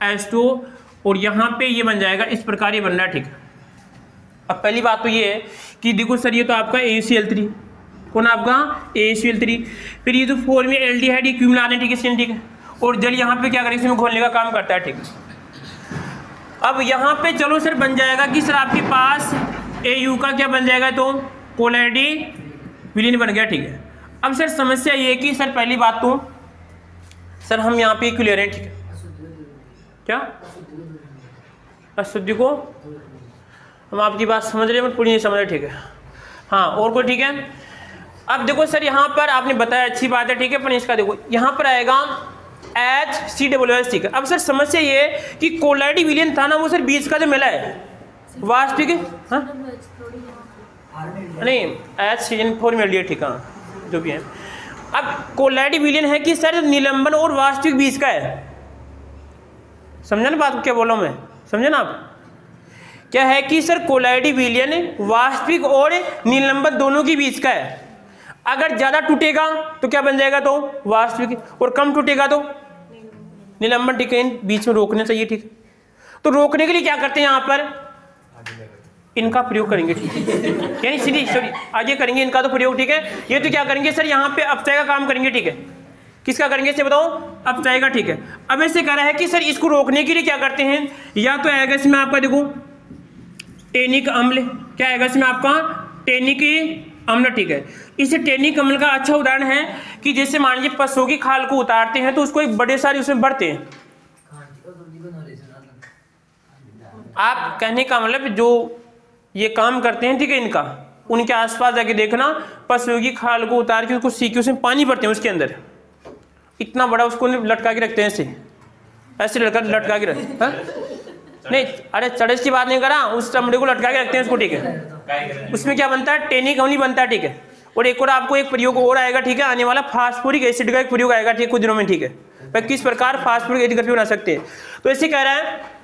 H2, और यहाँ पे ये बन जाएगा, इस प्रकार ये बन रहा है, ठीक है। अब पहली बात तो ये है कि देखो सर ये तो आपका AuCl3, कौन आपका AuCl3, फिर ये तो 4 में एल्डिहाइड, ये क्यों मिला रहे हैं, ठीक है, ठीक है। और जल यहाँ पे क्या करेंगे, इसमें घोलने का काम करता है, ठीक है। अब यहाँ पे चलो सर बन जाएगा कि सर आपके पास AU का क्या बन जाएगा, तो कोलैडी विलीन बन गया, ठीक है। अब सर समस्या ये कि सर पहली बात तो सर हम यहाँ पे क्लियर हैं, ठीक है, क्या अशुद्धि को हम आपकी बात समझ रहे हैं, पूरी नहीं समझ रहे, ठीक है। हाँ और कोई, ठीक है। अब देखो सर यहाँ पर आपने बताया अच्छी बात है, ठीक है, पर इसका देखो यहाँ पर आएगा HCOOH, ठीक है। अब सर समस्या ये है कि कोलैडी विलीन था ना, वो सर बीच का जो मिला है वास्तविक, हाँ नहीं H4 में एल्डिहाइड, ठीक है, जो भी है। अब कोलैडी विलीन है कि सर निलंबन और वास्तविक बीच का है, समझा ना बात क्या बोला मैं, समझे ना आप, क्या है कि सर कोलैडी विलीन वास्तविक और निलंबन दोनों के बीच का है। अगर ज्यादा टूटेगा तो क्या बन जाएगा, तो वास्तविक, और कम टूटेगा तो निलंबन, ठीक है। इन बीच में रोकना चाहिए, ठीक। तो रोकने के लिए क्या करते हैं, यहाँ पर इनका प्रयोग करेंगे, ठीक है, यानी सीधी सॉरी आगे करेंगे इनका तो प्रयोग, ठीक है। ये तो क्या करेंगे सर यहाँ पे अपचय का काम करेंगे, ठीक है। किसका करेंगे इसे बताओ, अपचय का, ठीक है। अब ऐसे कह रहा है कि सर इसको रोकने के लिए क्या करते हैं, या तो आएगा इसमें आपका देखो टेनिक अम्ल, क्या आएगा इसमें आपका टेनिक अम्ल, ठीक है। इस टेनिक अम्ल का अच्छा उदाहरण है कि जैसे मान लीजिए पशुओं की खाल को उतारते हैं तो उसको एक बड़े सारे उसमें बढ़ते हैं। आप कहने का मतलब जो ये काम करते हैं, ठीक है, इनका उनके आसपास जाके देखना, पशुओं की खाल को उतार के उसको सीके उसमें पानी भरते हैं, उसके अंदर इतना बड़ा उसको लटका के रखते हैं, ऐसे लटका के रखते हैं, नहीं अरे चढ़स की बात नहीं करा, उस चमड़े को लटका के रखते हैं उसको, ठीक है। उसमें क्या बनता है, टेनिक अम्ल बनता है, ठीक है। और एक और आपको एक प्रयोग और आएगा, ठीक है, आने वाला फास्फोरिक एसिड का एक प्रयोग आएगा, ठीक है, कुछ दिनों में, ठीक है, किस प्रकार फास्फोरिक एसिड बना सकते हैं। तो ऐसे कह रहा है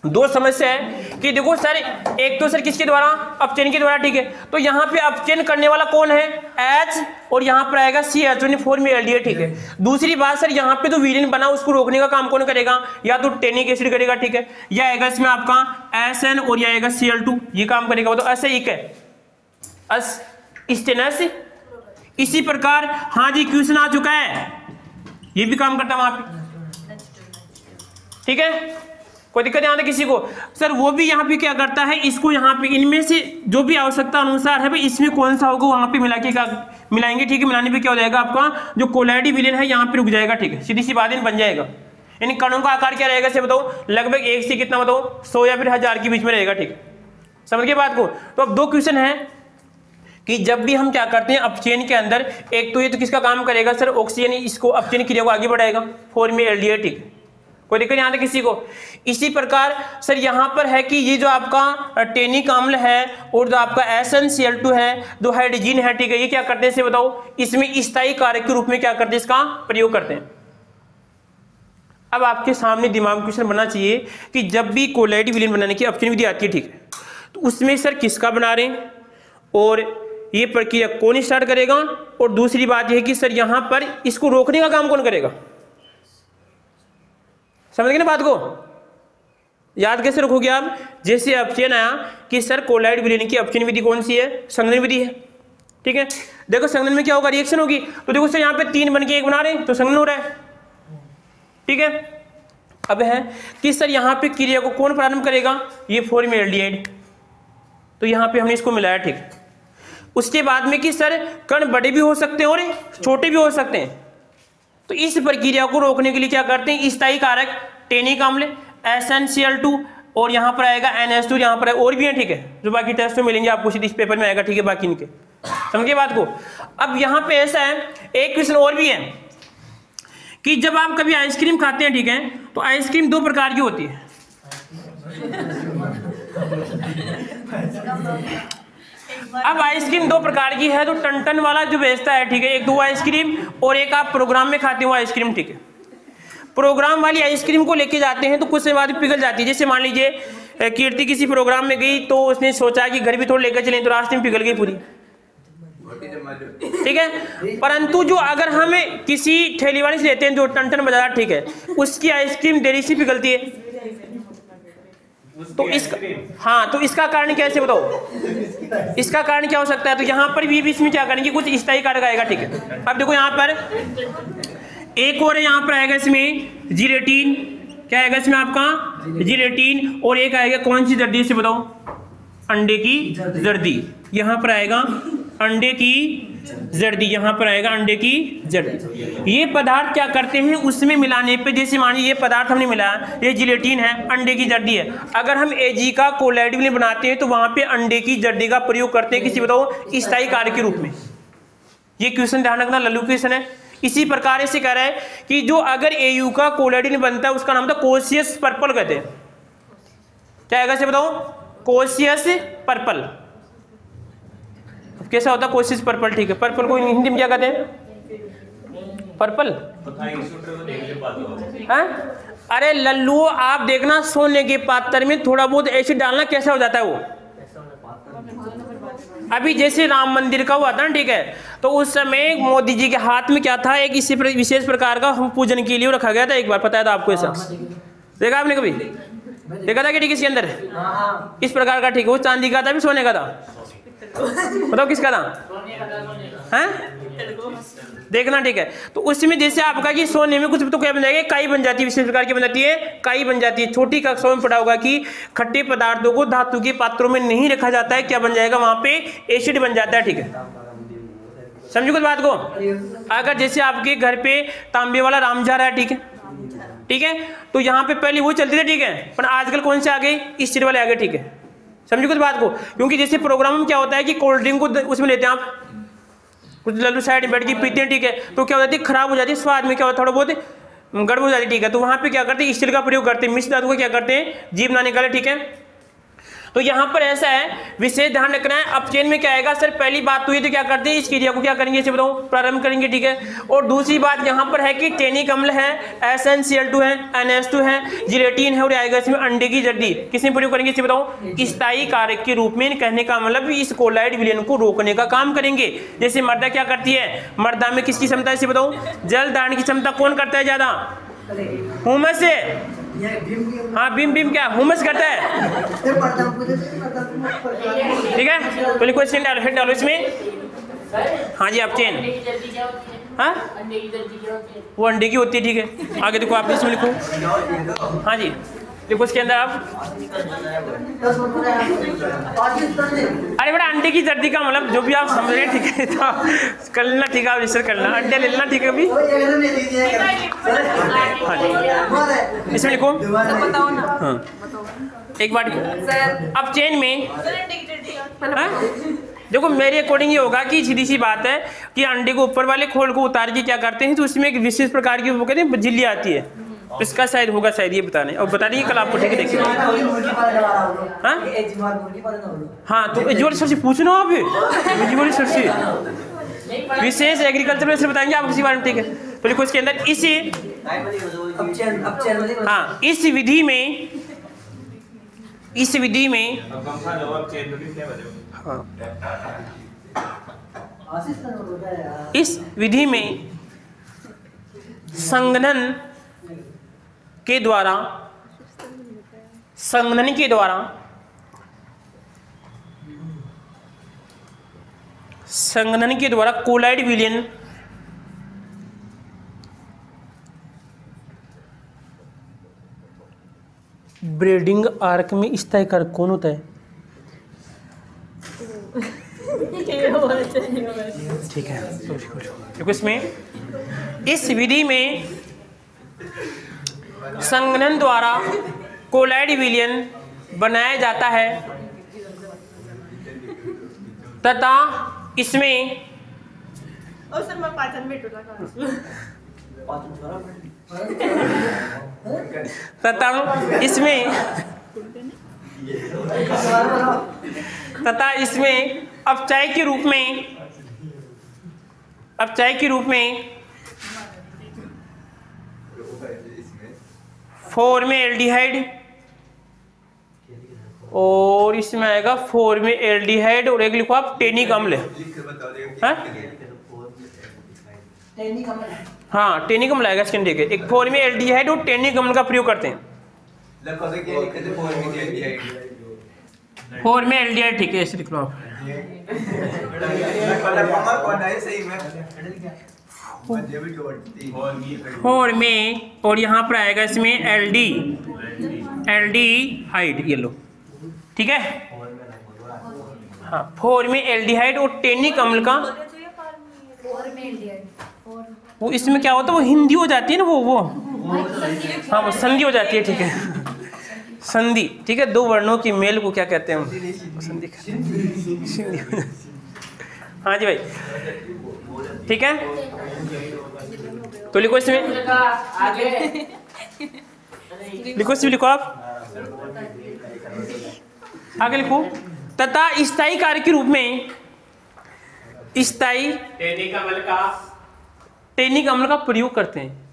दो समस्या है कि देखो सर एक तो सर किसके द्वारा, अपचयन के द्वारा, ठीक है। तो यहाँ पे अपचयन करने वाला कौन है, H, और यहाँ पर आएगा CH4 में एल्डिहाइड, ठीक है। दूसरी बात सर यहाँ पे तो विलीन बना, उसको रोकने का काम कौन करेगा, या तो टेनिक एसिड करेगा, ठीक है, या आएगा इसमें आपका SN और या आएगा Cl2, ये काम करेगा। तो ऐसे ही है स्टेनस। इसी प्रकार हाँ जी क्वेश्चन आ चुका है, ये भी काम करता है वहां पे, ठीक है, कोई दिक्कत यहाँ किसी को। सर वो भी यहाँ पे क्या करता है, इसको यहाँ पे इनमें से जो भी आवश्यकता अनुसार है भाई इसमें कौन सा होगा वहां पे मिलाएंगे, ठीक है। मिलाने पे क्या हो जाएगा, आपका जो कोलैडी विलीन है यहाँ पे रुक जाएगा, ठीक है, सीधी सी बात बन जाएगा। यानी कणों का आकार क्या रहेगा, से बताओ, लगभग 1 से कितना बताओ 100 या फिर 1000 के बीच में रहेगा, ठीक है, समझ गए बात को। तो अब दो क्वेश्चन है कि जब भी हम क्या करते हैं अपचयन के अंदर, एक तो ये तो किसका काम करेगा सर, ऑक्सीजन इसको अपचयन क्रिया को आगे बढ़ाएगा, 4 में एल्डिहाइड, ठीक है, कोई दिक्कत यहाँ तक किसी को। इसी प्रकार सर यहाँ पर है कि ये जो आपका टेनिक अम्ल है और जो आपका SnCl2 है, दो हाइड्रोजन है, ठीक है, ये क्या करते हैं इसे बताओ, इसमें स्थायी कारक के रूप में क्या करते हैं, इसका प्रयोग करते हैं। अब आपके सामने दिमाग में क्वेश्चन बनना चाहिए कि जब भी कोलैडी विलीन बनाने की अपचयन विधि आती है, ठीक है, तो उसमें सर किसका बना रहे हैं और ये प्रक्रिया कौन स्टार्ट करेगा, और दूसरी बात यह है कि सर यहाँ पर इसको रोकने का काम कौन करेगा, समझ गए ना बात को। याद कैसे रखोगे आप? जैसे अपचयन आया कि सर कोलाइड विलयन की अपचयन विधि कौन सी है? संघनन विधि है। ठीक है, देखो संघनन में क्या होगा? रिएक्शन होगी। तो देखो सर यहाँ पे 3 बन के 1 बना रहे हैं तो संघनन हो रहा है। ठीक है, अब है कि सर यहाँ पे क्रिया को कौन प्रारंभ करेगा? ये फॉर्मेल्डिहाइड। तो यहाँ पे हमने इसको मिलाया। ठीक, उसके बाद में कि सर कण बड़े भी हो सकते हैं और छोटे भी हो सकते हैं। तो इस प्रक्रिया को रोकने के लिए क्या करते हैं? स्थायी कारक टेनिक अम्ल SnCl2 और यहाँ पर आएगा NH2, यहाँ पर और भी है। ठीक है, जो बाकी टेस्ट में मिलेंगे आपको इस पेपर में आएगा। ठीक है, बाकी इनके समझिए बात को। अब यहाँ पे ऐसा है, एक क्वेश्चन और भी है कि जब आप कभी आइसक्रीम खाते हैं, ठीक है, तो आइसक्रीम 2 प्रकार की होती है। अब आइसक्रीम 2 प्रकार की है, तो टन वाला जो बेचता है, ठीक है, एक 2 आइसक्रीम और एक आप प्रोग्राम में खाते हो आइसक्रीम। ठीक है, प्रोग्राम वाली आइसक्रीम को लेके जाते हैं तो कुछ समय बाद पिघल जाती है। जैसे मान लीजिए कीर्ति किसी प्रोग्राम में गई तो उसने सोचा कि घर भी थोड़ा लेकर चलें, तो रास्ते में पिघल गई पूरी। ठीक है, परंतु जो अगर हम किसी ठेली वाले से लेते हैं जो टन बाजार, ठीक है, उसकी आइसक्रीम देरी से पिघलती है। तो इसका, हाँ, तो इसका कारण कैसे बताओ? इसका कारण क्या हो सकता है? तो यहाँ पर भी इसमें क्या करेंगे? कुछ स्थायी कारक आएगा। ठीक है, अब देखो यहाँ पर एक और यहाँ पर आएगा इसमें जिलेटिन। क्या आएगा इसमें आपका? जिलेटिन। और एक आएगा कौन सी जर्दी से बताओ? अंडे की जर्दी। यहाँ पर आएगा अंडे की जर्दी, यहाँ पर आएगा अंडे की जर्दी। ये पदार्थ क्या करते हैं? उसमें मिलाने पे, जैसे मानिए ये पदार्थ हमने मिलाया, ये जिलेटिन है, अंडे की जर्दी है। अगर हम Ag का कोलाइड विलयन बनाते हैं तो वहां पे अंडे की जर्दी का प्रयोग करते हैं किसी बताओ स्थायी कारक के रूप में। ये क्वेश्चन ध्यान रखना, लल्लू क्वेश्चन है। इसी प्रकार से कह रहा है कि जो अगर Au का कोलाइड विलयन बनता है उसका नाम था कोशियस पर्पल कहते हैं। क्या आएगा से बताओ? Cautious purple. कैसा होता है कोशिश पर्पल? ठीक है, पर्पल को हिंदी में क्या कहते हैं? पर्पल। अरे लल्लू आप देखना, सोने के पात्र में थोड़ा बहुत एसिड डालना कैसा हो जाता है वो। अभी जैसे राम मंदिर का हुआ था ना, ठीक है, तो उस समय मोदी जी के हाथ में क्या था? एक इसी विशेष प्रकार का पूजन के लिए रखा गया था। एक बार पता था आपको? ऐसा देखा आपने कभी? देखा था कि ठीक इसके अंदर इस प्रकार का? ठीक है, वो चांदी का था भी सोने का था? बताओ किसका था? हैं? देखना। ठीक है, तो उसमें जैसे आपका कि सोने में कुछ तो क्या बन जाएगा? काई बन जाती है, विशेष प्रकार की बन जाती है, काई बन जाती है। छोटी कक्षाओं में पढ़ा होगा कि खट्टे पदार्थों को धातु के पात्रों में नहीं रखा जाता है, क्या बन जाएगा? वहां पे एसिड बन जाता है। ठीक है, समझो कुछ बात को। अगर जैसे आपके घर पे तांबे वाला राम जा रहा है, ठीक है, ठीक है, तो यहाँ पे पहले वो चलते थे, ठीक है, पर आजकल कौन से आ गए? स्टील वाले आ गए। ठीक है, समझो कुछ बात को। क्योंकि जैसे प्रोग्राम में क्या होता है कि कोल्ड ड्रिंक को उसमें लेते हैं आप, कुछ लल्लू साइड में बैठ के पीते हैं, ठीक है, तो क्या हो जाती है? खराब हो जाती है, स्वाद में क्या होता है? थोड़ा बहुत गड़बड़ हो जाती है। ठीक है, तो वहां पे क्या करते हैं? स्टील का प्रयोग करते हैं। मिश्र धातु को क्या करते हैं? जीभ ना निकाले। ठीक है, तो यहाँ पर ऐसा है, विशेष ध्यान रखना है। अपचयन में क्या आएगा? सर पहली बात तो ये तो क्या करते हैं? इस क्रिया को क्या करेंगे इसे बताओ? प्रारंभ करेंगे। ठीक है, और दूसरी बात यहाँ पर है कि टेनिक अम्ल है, SnCl2 है, NH2 है, जिलेटिन है और आएगा इसमें अंडे की जर्दी। किसमें प्रयोग करेंगे इसे बताओ? स्थायी कारक के रूप में। कहने का मतलब इस कोलाइड विलयन को रोकने का काम करेंगे। जैसे मर्दा क्या करती है? मर्दा में किसकी क्षमता इसे बताओ? जल धारण की क्षमता कौन करता है ज्यादा? हुमस से। हाँ, बिम क्या हुमस करता है? ठीक है, तो लिखो इसमें डालो इसमें। हाँ जी, अपचयन। हाँ, वो अंडे की होती है। ठीक है, आगे देखो आप इसमें लिखो। हाँ जी, देखो इसके अंदर आप, अरे बेटा अंडे की जर्दी का मतलब जो भी आप समझ रहे हैं, ठीक है, तो कर लेना। ठीक है, आप रिसर्च कर लेना, अंडे ले लेना। ठीक है, अभी हाँ जी, इसमें लिखो। हाँ, एक बार अब चेन में देखो मेरे अकॉर्डिंग ये होगा कि सीधी सी बात है कि अंडे को ऊपर वाले खोल को उतार के क्या करते हैं तो उसमें एक विशेष प्रकार की वो कहते हैं झिल्ली आती है। इसका शायद होगा, शायद ये बताने और बता देंगे कल आपको। ठीक है, देखिए। हाँ, तो एजुअल सर से पूछना आप, एजुअल सर से विशेष एग्रीकल्चर में से बताएंगे आप किसी बारे में। ठीक है, तो देखो इसके अंदर इसी हाँ इस विधि में इस विधि में संघनन के द्वारा संघनन के द्वारा कोलाइड विलयन ब्रेडिंग आर्क में स्थायी कारक कौन होता है? ठीक है, देखो इसमें इस विधि में संघनन द्वारा कोलाइड विलयन बनाया जाता है तथा इसमें तथा इसमें अपचय के रूप में फॉर्मेल्डिहाइड और इसमें आएगा फॉर्मेल्डिहाइड और एक लिखो आप टेनिक अम्ल। हाँ टेनिक अम्ल आएगा इसके ठीक है। एक फॉर्मेल्डिहाइड और टेनिक अम्ल का प्रयोग करते हैं। फॉर्मेल्डिहाइड ठीक है, ऐसे लिख लो आप। फॉर्मे और यहाँ पर आएगा इसमें एल्डिहाइड, ये लो ठीक है। हाँ फॉर्मेल्डिहाइड और टेनिक अम्ल का वो इसमें क्या होता है, वो हिंदी हो जाती है ना, वो हाँ वो संधि हो जाती है ठीक है, संधि ठीक है। दो वर्णों की मेल को क्या कहते हैं हम? संधि। हाँ जी भाई ठीक है। तो लिखो इसमें, लिखो आप आगे लिखो। तथा स्थायी कार्य के रूप में टेनिक अम्ल का प्रयोग करते हैं।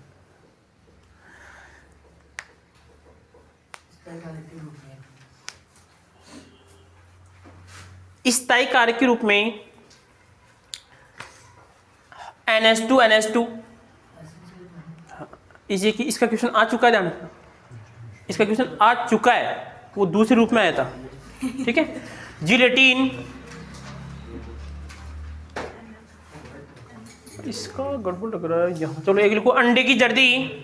स्थायी कार्य के रूप में NH2 इसी की इसका क्वेश्चन आ चुका है, जानते, इसका क्वेश्चन आ चुका है, वो दूसरे रूप में आया था ठीक है। जिलेटिन, इसका गड़बड़ लग रहा है यहाँ, चलो एक लिखो अंडे की जर्दी,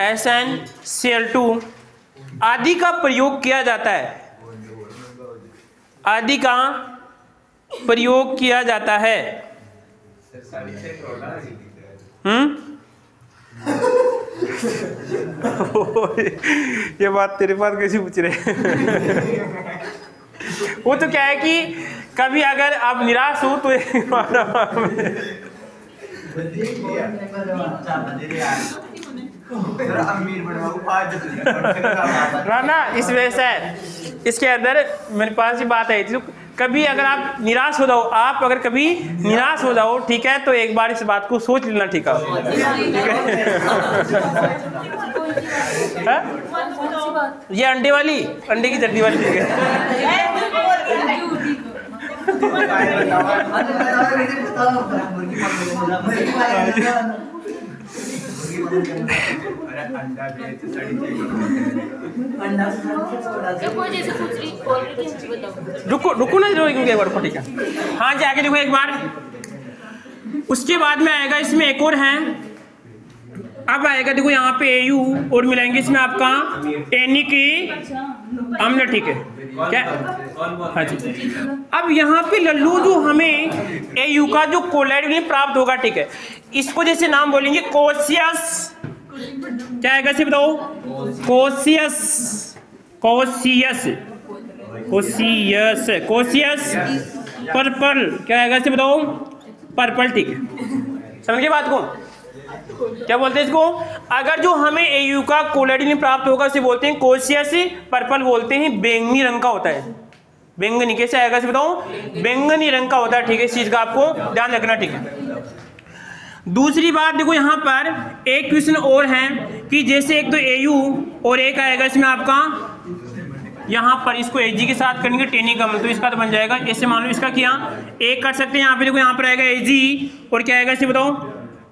SnCl2 आदि का प्रयोग किया जाता है, ये बात तेरे पास कैसे पूछ रहे वो तो क्या है कि कभी अगर आप निराश हो तो ना इस वजह से इसके अंदर मेरे पास ही बात आई थी। तो कभी अगर आप निराश हो जाओ ठीक है, तो एक बार इस बात को सोच लेना ठीक है। ये अंडे की जर्दी वाली ठीक है। रुको ना एक बार ठीक है। हाँ जी आगे देखो एक बार। उसके बाद में आएगा इसमें एक और है, अब आएगा देखो यहाँ पे AU और मिलाएंगे इसमें आपका टेनिक अम्ल ठीक है क्या। हाँ जी अब यहाँ पे लल्लू जो हमें AU का जो कोलाइड विलयन प्राप्त होगा ठीक है, इसको जैसे नाम बोलेंगे कोशियस, क्या आएगा इसे बताओ? कोशियस पर्पल, क्या आएगा इसे बताओ? पर्पल ठीक है। समझ गए बात को? क्या बोलते हैं इसको? अगर जो हमें AU का कोलाइड विलयन प्राप्त होगा उसे बोलते हैं कोशियस पर्पल, बोलते हैं बैंगनी रंग का होता है। बैंगनी कैसे आएगा इसे बताओ? बैंगनी रंग का होता है ठीक है, इस चीज का आपको ध्यान रखना ठीक है। दूसरी बात देखो यहाँ पर एक क्वेश्चन और है कि जैसे एक तो AU और एक आएगा इसमें आपका यहाँ पर इसको Ag के साथ करेंगे टेनिक अम्ल, तो इसका तो बन जाएगा ऐसे, मान लो इसका किया एक कर सकते हैं यहाँ पे, देखो यहाँ पर आएगा Ag और क्या आएगा इसे बताओ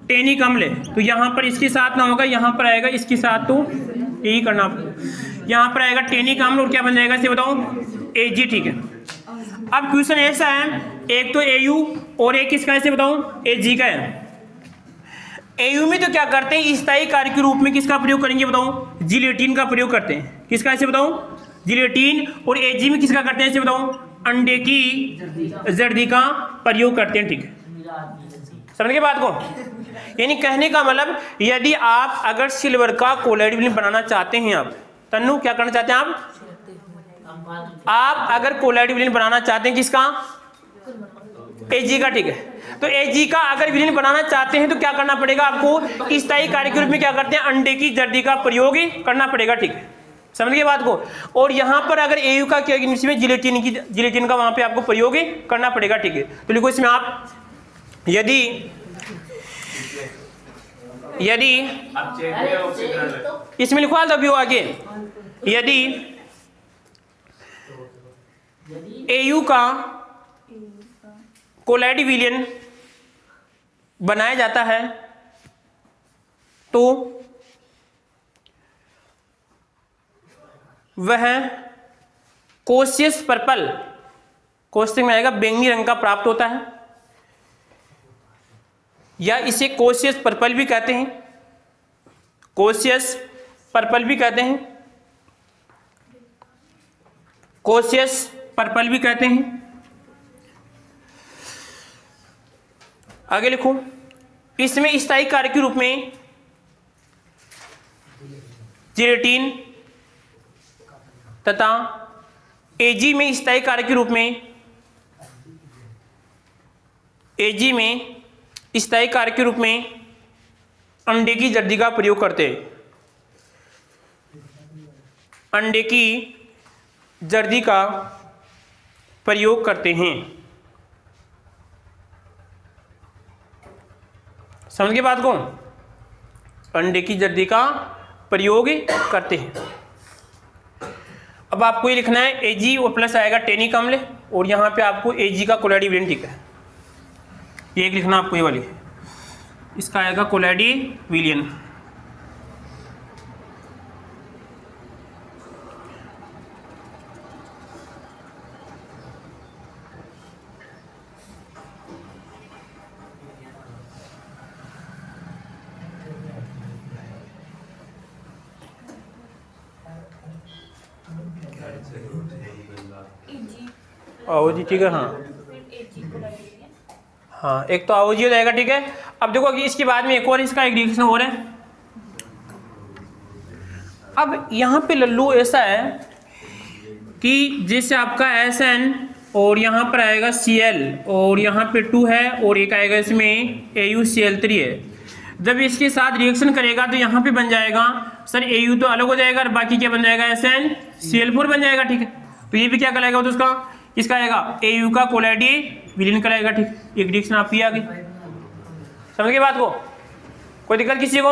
टेनिक अम्ल है, तो यहाँ पर इसके साथ ना होगा, यहाँ पर आएगा इसके साथ, तो यही करना आपको, यहाँ पर आएगा टेनिक अम्ल और क्या बन जाएगा इसे बताओ Ag, ठीक है। अब क्वेश्चन ऐसा है, एक तो Au और एक किसका इसे बताओ Ag का है। Au में तो क्या करते हैं स्थायी कार्य के रूप में किसका प्रयोग करेंगे बताओ, जिलेटिन का प्रयोग करते हैं, किसका इसे बताओ जिलेटिन, और Ag में किसका करते हैं इसे बताओ अंडे की जर्दी का प्रयोग करते हैं, ठीक है। समझ गए बात को, यानी कहने का मतलब यदि आप अगर सिल्वर का कोलाइड विलीन बनाना चाहते हैं, आप तन्नू क्या करना चाहते हैं आप अगर कोलाइड विलीन बनाना चाहते हैं किसका Ag का, ठीक है। तो Ag का अगर विलीन बनाना चाहते हैं तो क्या करना पड़ेगा आपको, स्थायी कार्य के रूप में क्या करते हैं अंडे की जर्दी का प्रयोग करना पड़ेगा, ठीक है। समझ गए बात को। और यहाँ पर अगर Au का क्या इसमें जिलेटिन का वहां पे आपको प्रयोग करना पड़ेगा, ठीक है। तो लिखो इसमें आप यदि इसमें लिखवा दो आगे, यदि Au का कोलाइड विलीन बनाया जाता है तो वह कोशियस पर्पल, कोष्ठक में आएगा बैंगनी रंग का प्राप्त होता है, या इसे कोशियस पर्पल भी कहते हैं, कोशियस पर्पल भी कहते हैं, कोशियस पर्पल भी कहते हैं। आगे लिखो, इसमें स्थायी कार्य के रूप में जिलेटिन तथा Ag में स्थायी कार्य के रूप में Ag में स्थायी कार्य के रूप में अंडे की जर्दी का प्रयोग करते हैं, अंडे की जर्दी का प्रयोग करते हैं। समझ गए बात को, अंडे की जर्दी का प्रयोग करते हैं। अब आपको ये लिखना है Ag और प्लस आएगा टेनिक अम्ल, और यहाँ पे आपको Ag का कोलाइड विलीन, ठीक है। ये एक लिखना आपको, ये वाली इसका आएगा कोलाइड विलीन। आओ जी, ठीक है। हाँ एक तो आओ जी हो जाएगा, ठीक है। अब देखो कि इसके बाद में एक और इसका एक रिएक्शन हो रहा है। अब यहाँ पे लल्लू ऐसा है कि जैसे आपका SN और यहाँ पर आएगा Cl और यहाँ पे 2 है और एक आएगा इसमें AuCl3 है। जब इसके साथ रिएक्शन करेगा तो यहाँ पे बन जाएगा सर Au तो अलग हो जाएगा और बाकी क्या बन जाएगा SnCl4 बन जाएगा, ठीक है। तो ये भी क्या कहलाएगा तो उसका किसका आएगा Au का कोलाइड विलीन कहलाएगा, ठीक। एक रिएक्शन आप ही आ गई। समझ गए बात को, कोई दिक्कत किसी को?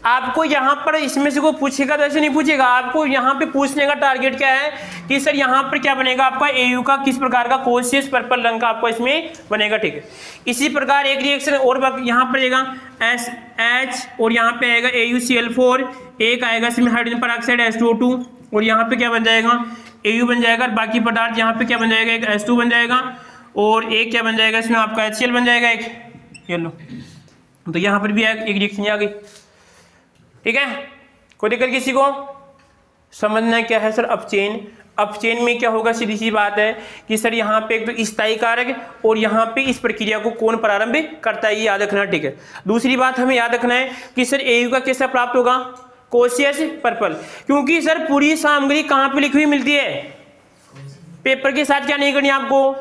आपको यहाँ पर इसमें से कोई पूछेगा तो ऐसे नहीं पूछेगा, आपको यहाँ पे पूछने का टारगेट क्या है कि सर यहाँ पर क्या बनेगा आपका Au का किस प्रकार का कोशियस पर्पल रंग का आपको इसमें बनेगा, ठीक है। इसी प्रकार एक रिएक्शन और यहाँ पर आएगा SH और यहाँ पे आएगा AuCl4, एक आएगा इसमें हाइड्रोजन पेरोक्साइड H2O2 और यहाँ पे क्या बन जाएगा Au बन जाएगा, बाकी पदार्थ यहाँ पे क्या बन जाएगा एक H2 बन जाएगा और एक क्या बन जाएगा इसमें आपका HCl बन जाएगा एक, ये लो। तो यहाँ पर भी एक रिएक्शन आ गई, ठीक है। कोई दिक्कत किसी को? समझना क्या है सर अपचेन। अपचेन में क्या होगा, सीधी सी बात है कि सर यहाँ पे एक तो स्थायी कारक और यहाँ पे इस प्रक्रिया को कौन प्रारंभ करता है, ये याद रखना, ठीक है। दूसरी बात हमें याद रखना है कि सर Au का कैसा प्राप्त होगा, कोशियस पर्पल, क्योंकि सर पूरी सामग्री कहाँ पे लिखी हुई मिलती है, पेपर के साथ क्या नहीं करनी आपको,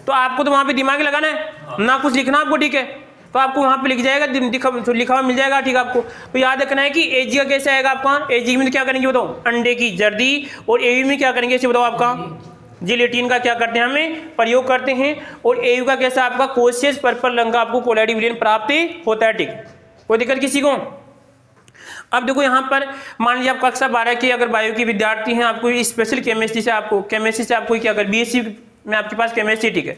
तो आपको तो वहां पे दिमाग लगाना है ना, कुछ लिखना आपको, ठीक है। तो आपको वहां पे लिख जाएगा, लिखा हुआ मिल जाएगा, ठीक है। आपको तो याद रखना है कि Ag का कैसे आएगा आपका, Ag में क्या करेंगे बताओ अंडे की जर्दी, और Au में क्या करेंगे इसे बताओ आपका जिलेटिन का क्या करते हैं हमें प्रयोग करते हैं, और Au का कैसा आपका कोशियस पर्पल रंग का आपको कोलाइड विलीन प्राप्त होता है, ठीक। कोई दिक्कत किसी को? अब देखो यहाँ पर मान लीजिए आप कक्षा 12 के अगर बायो के विद्यार्थी हैं, आपको स्पेशल केमिस्ट्री से आपको क्या कर बीएससी में आपके पास केमिस्ट्री, ठीक है,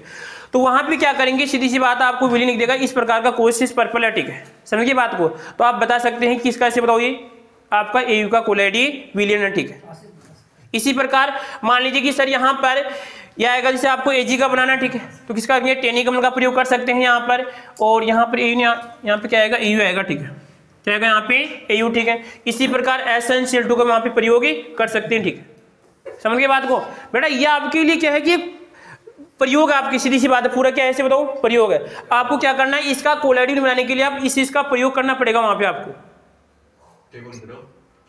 तो वहाँ पे क्या करेंगे, सीधी सी बात आपको विली लिख देगा इस प्रकार का कोशिश पर्पल है, ठीक है, समझिए बात को। तो आप बता सकते हैं किसका, ऐसे बताओ ये आपका एयू का कोलाइडी विलियन है, ठीक है। इसी प्रकार मान लीजिए कि सर यहाँ पर यह आएगा जैसे आपको एजी का बनाना, ठीक है, तो किसका करेंगे, टेनिकम का प्रयोग कर सकते हैं यहाँ पर, और यहाँ पर यहाँ पे क्या आएगा, एयू आएगा, ठीक है, क्या आएगा यहाँ पे एयू, ठीक है। इसी प्रकार SnCl2 का वहाँ पे प्रयोग ही कर सकते हैं, ठीक है, समझ गए बात को बेटा। ये आपके लिए क्या है कि प्रयोग है, आपकी सीधी सी बात है, पूरा क्या है ऐसे बताओ प्रयोग है। आपको क्या करना है, इसका कोलाइडी बनाने के लिए आप इस चीज का प्रयोग करना पड़ेगा वहां पे आपको।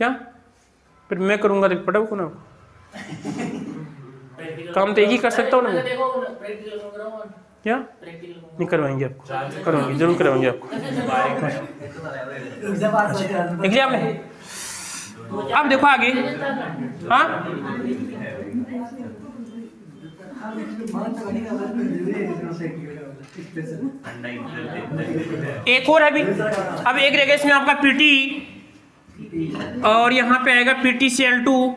क्या फिर मैं करूंगा तो पढ़ो को ना, काम तो एक ही कर सकता हूँ ना, क्या नहीं करवाएंगे आपको, करवाएंगे जरूर करवाएंगे आपको। देख लिया आपने, अब देखो आगे, हाँ एक और है अभी, अब एक रहेगा इसमें आपका पीटी, और यहाँ पे आएगा PtCl2,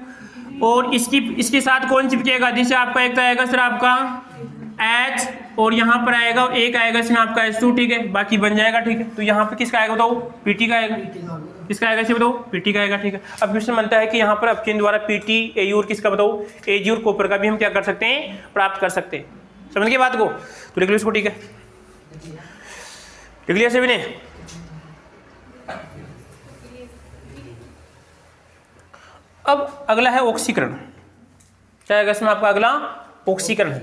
और इसके साथ कौन चिपकेगा, जैसे आपका एक तो आएगा सर आपका H, और यहाँ पर आएगा एक आएगा इसमें आपका H2, ठीक है, बाकी बन जाएगा, ठीक है। तो यहाँ पे किसका आएगा बताओ, पीटी का आएगा, किसका आएगा इसे बताओ, पीटी का आएगा, ठीक है। अब क्वेश्चन बनता है कि यहाँ पर अपचयन द्वारा पीटी एयू और किसका बताओ, एजी और कॉपर का भी हम क्या कर सकते हैं, प्राप्त कर सकते हैं, समझ गए बात को। तो लिख लो इसको, ठीक है, लिख लिया सभी ने। अब अगला है ऑक्सीकरण, क्या आएगा इसमें आपका अगला ऑक्सीकरण है।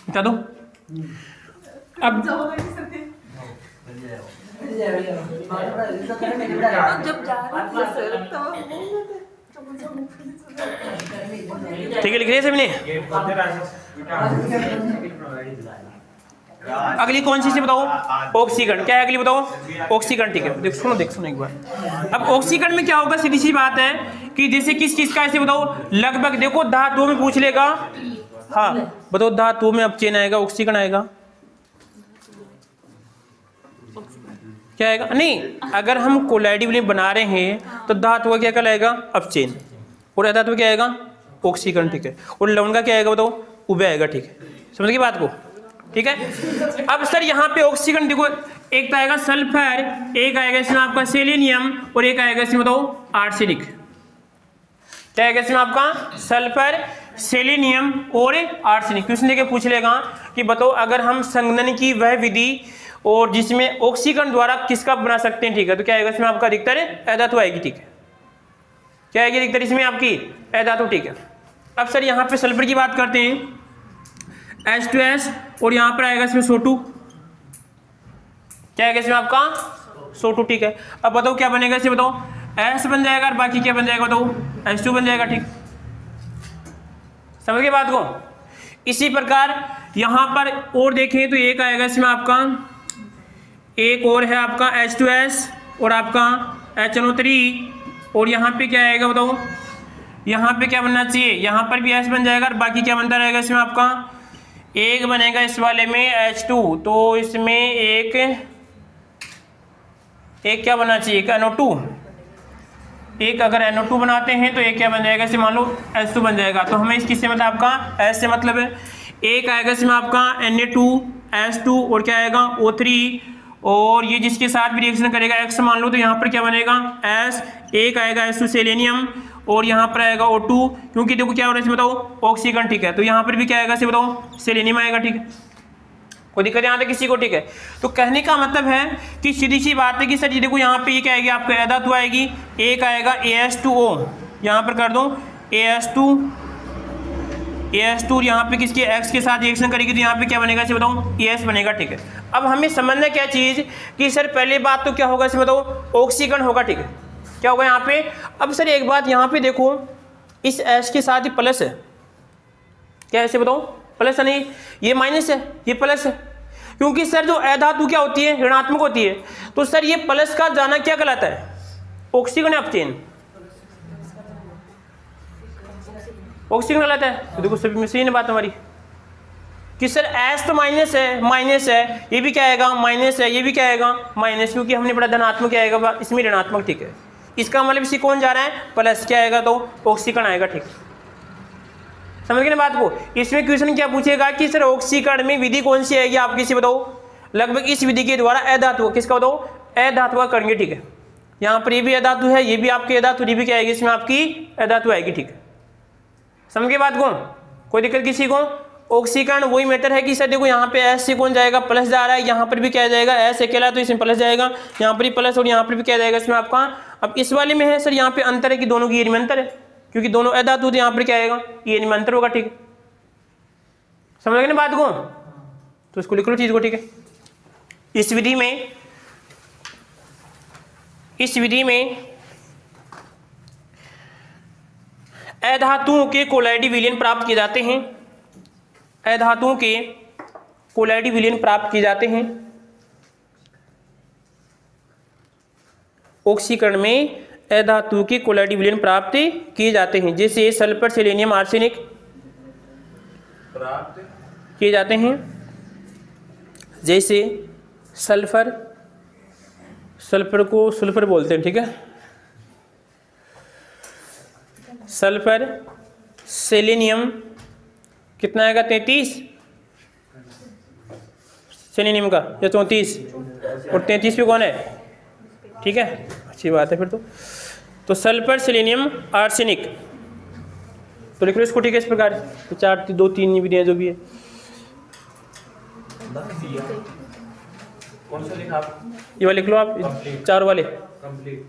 बता दो अब ठीक है, लिख लिया सभी ने। अगली कौन सी बताओ, ऑक्सीकरण, क्या है अगली बताओ, ऑक्सीकरण, ठीक है। देख सुनो एक बार। अब ऑक्सीकरण में क्या होगा, सीधी सी बात है कि जैसे किस चीज का ऐसे बताओ, लगभग देखो धातुओं में पूछ लेगा, हाँ बताओ धातु में अपचयन आएगा, ऑक्सीकरण आएगा, क्या आएगा, नहीं अगर हम कोलाइडी विलयन बना रहे हैं तो धातु का क्या कहलाएगा, अपचयन, और अधातु क्या आएगा, ऑक्सीकरण, ठीक है, और लवण का क्या आएगा बताओ, उभय आएगा, ठीक है, समझ गई बात को, ठीक है। अब सर यहाँ पे ऑक्सीकरण देखो, एक तो आएगा सल्फर, एक आएगा इसमें आपका सेलेनियम, और एक आएगा इसमें बताओ आर्सेनिक, क्या आएगा इसमें आपका सल्फर, सेलेनियम और आर्सेनिक। क्वेश्चन लेके पूछ लेगा कि बताओ अगर हम संघनन की वह विधि और जिसमें ऑक्सीकरण द्वारा किसका बना सकते हैं, ठीक है, तो क्या आएगा इसमें आपका अधिकतर अधातु आएगी, ठीक है, क्या आएगी अधिकतर इसमें आपकी अधातु, ठीक है। अब सर यहाँ पे सल्फर की बात करते हैं, H2S, और यहाँ पर आएगा इसमें SO2, क्या आएगा इसमें आपका SO2, ठीक है। अब बताओ क्या बनेगा इसे बताओ, S बन जाएगा और बाकी क्या बन जाएगा बताओ, H2 बन जाएगा, ठीक, समझ गए बात को। इसी प्रकार यहाँ पर और देखें तो एक आएगा इसमें आपका, एक और है आपका H2S और आपका HNO3, और यहाँ पे क्या आएगा बताओ, यहाँ पे क्या बनना चाहिए, यहाँ पर भी S बन जाएगा और बाकी क्या बनता रहेगा इसमें आपका, एक बनेगा इस वाले में H2, तो इसमें एक क्या बनना चाहिए, एक NO2, एक अगर NO2 बनाते हैं तो एक क्या बन जाएगा, इसे मान लो H2 बन जाएगा। तो हमें इस किससे मतलब आपका S से मतलब है, एक आएगा इसमें आपका Na2H2 और क्या आएगा O3, और ये जिसके साथ भी रिएक्शन करेगा X मान लो, तो यहाँ पर क्या बनेगा S, एक आएगा H2 सेलेनियम, और यहाँ पर आएगा O2, क्योंकि देखो क्या हो रहा है इसमें बताओ, ऑक्सीकरण, ठीक है, तो यहाँ पर भी क्या आएगा इसे बताओ, सेलेनियम आएगा, ठीक है, कोई दिक्कत यहाँ तक किसी को, ठीक है। तो कहने का मतलब है कि सीधी सी बात है कि सर ये देखो यहाँ पे ये क्या आएगी आपका अधातु आएगी, एक आएगा AS2O, यहाँ पर कर दो AS2, यहाँ पे किसके X के साथ रिएक्शन करेगी तो यहाँ पे क्या बनेगा इसे बताओ, AS बनेगा, ठीक है। अब हमें समझना क्या चीज कि सर पहले बात तो क्या होगा इसे बताओ, ऑक्सीकरण होगा, ठीक है, क्या होगा यहाँ पे। अब सर एक बात यहाँ पे देखो, इस H के साथ ही प्लस है, क्या ऐसे बताओ, प्लस है, नहीं ये माइनस है, ये प्लस है, क्योंकि सर जो अधातु क्या होती है, ऋणात्मक होती है, तो सर ये प्लस का जाना क्या कहलाता है, ऑक्सीकरण अपचयन, ऑक्सीकरण कहलाता है। तो देखो सभी में सही ना बात हमारी, कि सर एस तो माइनस है, ये भी क्या आएगा माइनस है, ये भी क्या आएगा माइनस, क्योंकि हमने पढ़ा धनात्मक क्या आएगा इसमें ऋणात्मक, ठीक है। इसका मतलब इसी कौन जा रहा है प्लस, क्या आएगा तो ऑक्सीकरण आएगा, ठीक। समझ गए ना बात को। इसमें क्वेश्चन क्या पूछेगा कि सर ऑक्सीकरण में विधि कौन सी आएगी आप किसी बताओ, लगभग इस विधि के द्वारा अधातु, किसका बताओ अधातु करेंगे, ठीक है। यहाँ पर ये भी अधातु है, ये भी आपकी अधातु, ये भी क्या आएगी इसमें आपकी अधातु आएगी, ठीक है। समझ गए बात को, कोई दिक्कत किसी को। ऑक्सीकरण वही मैटर है कि सर देखो यहाँ पे एस से कौन जाएगा प्लस जा रहा है, यहाँ पर भी क्या जाएगा एस अकेला तो इसमें प्लस जाएगा, यहाँ पर भी प्लस और यहाँ पर भी क्या जाएगा इसमें आपका। अब इस वाले में है सर यहाँ पे अंतर है कि दोनों की में अंतर है, क्योंकि दोनों अधातु तो यहाँ पर क्या आएगा ये में अंतर होगा, ठीक है। समझ गए ना बात को, तो इसको लिख लो चीज को, ठीक है। इस विधि में अधातुओं के कोलाइडी विलयन प्राप्त किए जाते हैं, अधातुओं के कोलाइडी विलयन प्राप्त किए जाते हैं। ऑक्सीकरण में अधातु के कोलाइडी विलयन प्राप्त किए जाते हैं, जैसे सल्फर सेलेनियम आर्सेनिक प्राप्त किए जाते हैं, जैसे सल्फर को सल्फर बोलते हैं, ठीक है। सल्फर सेलेनियम कितना आएगा 33 सेलेनियम का या 34, और 33 पे कौन है, ठीक है, अच्छी बात है फिर तो सल्फर सेलेनियम आर्सेनिक, तो लिख लो इसको, ठीक है। इस प्रकार तो 4 2 3 विधियां जो भी है। कौन सा लिखा आप? ये वाले लिख लो आप, 4 वाले कंप्लीट।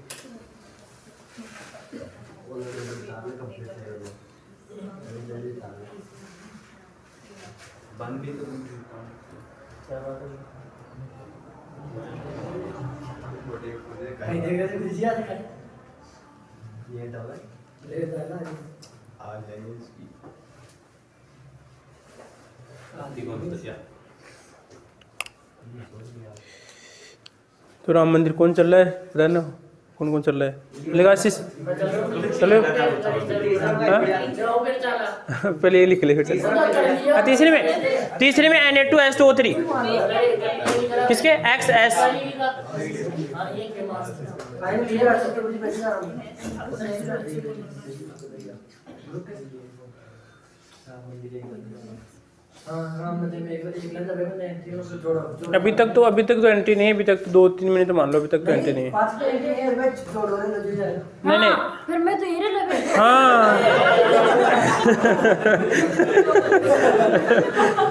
तो राम मंदिर कौन चल रहा है पता ना, कौन चल रहा है लेगा आशीष चलो पहले ये लिख ले फिर चल। तीसरे में Na2S2O3 किसके XS, अभी तक तो एंट्री नहीं है, अभी तक तो 2-3 मिनट मान लो, अभी तक तो एंट्री नहीं है। नहीं फिर मैं तो ये लगे हाँ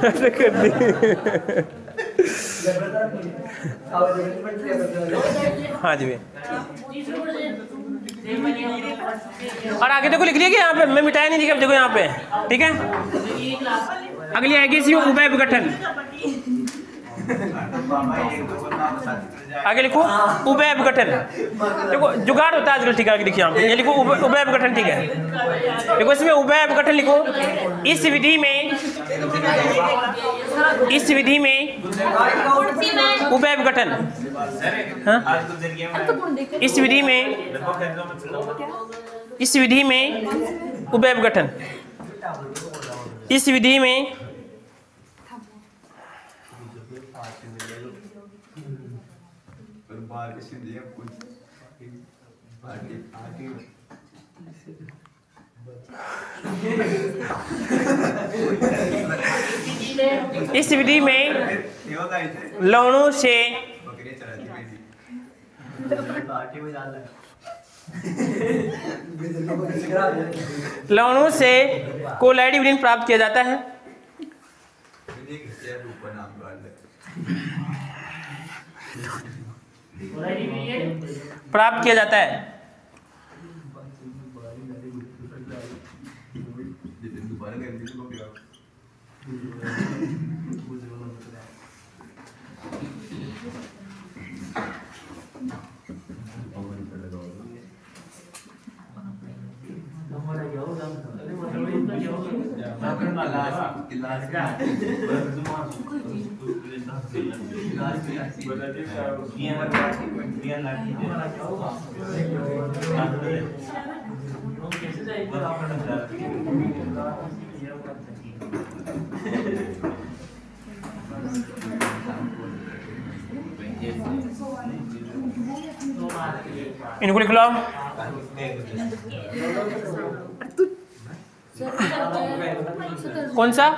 ऐसे कर दी। हाँ जी और आगे देखो लिख लिया कि यहाँ पे मैं मिटाया नहीं, देखो यहाँ पे, ठीक है। अगली आएगी इसमें उभय विघटन, आगे लिखो उभय विघटन, देखो जुगाड़ होता है आजकल, ठीक है। आगे देखिए यहाँ पे ये लिखो उभय विघटन, ठीक है। देखो इसमें उभय विघटन लिखो। इस विधि में उभय विघटन, हाँ इस विधि में उभय विघटन, इस विधि में लवणों से कोलाइडी विलयन प्राप्त किया जाता है। प्राप्त किया जाता है इनको लिख लो आप। कौन सा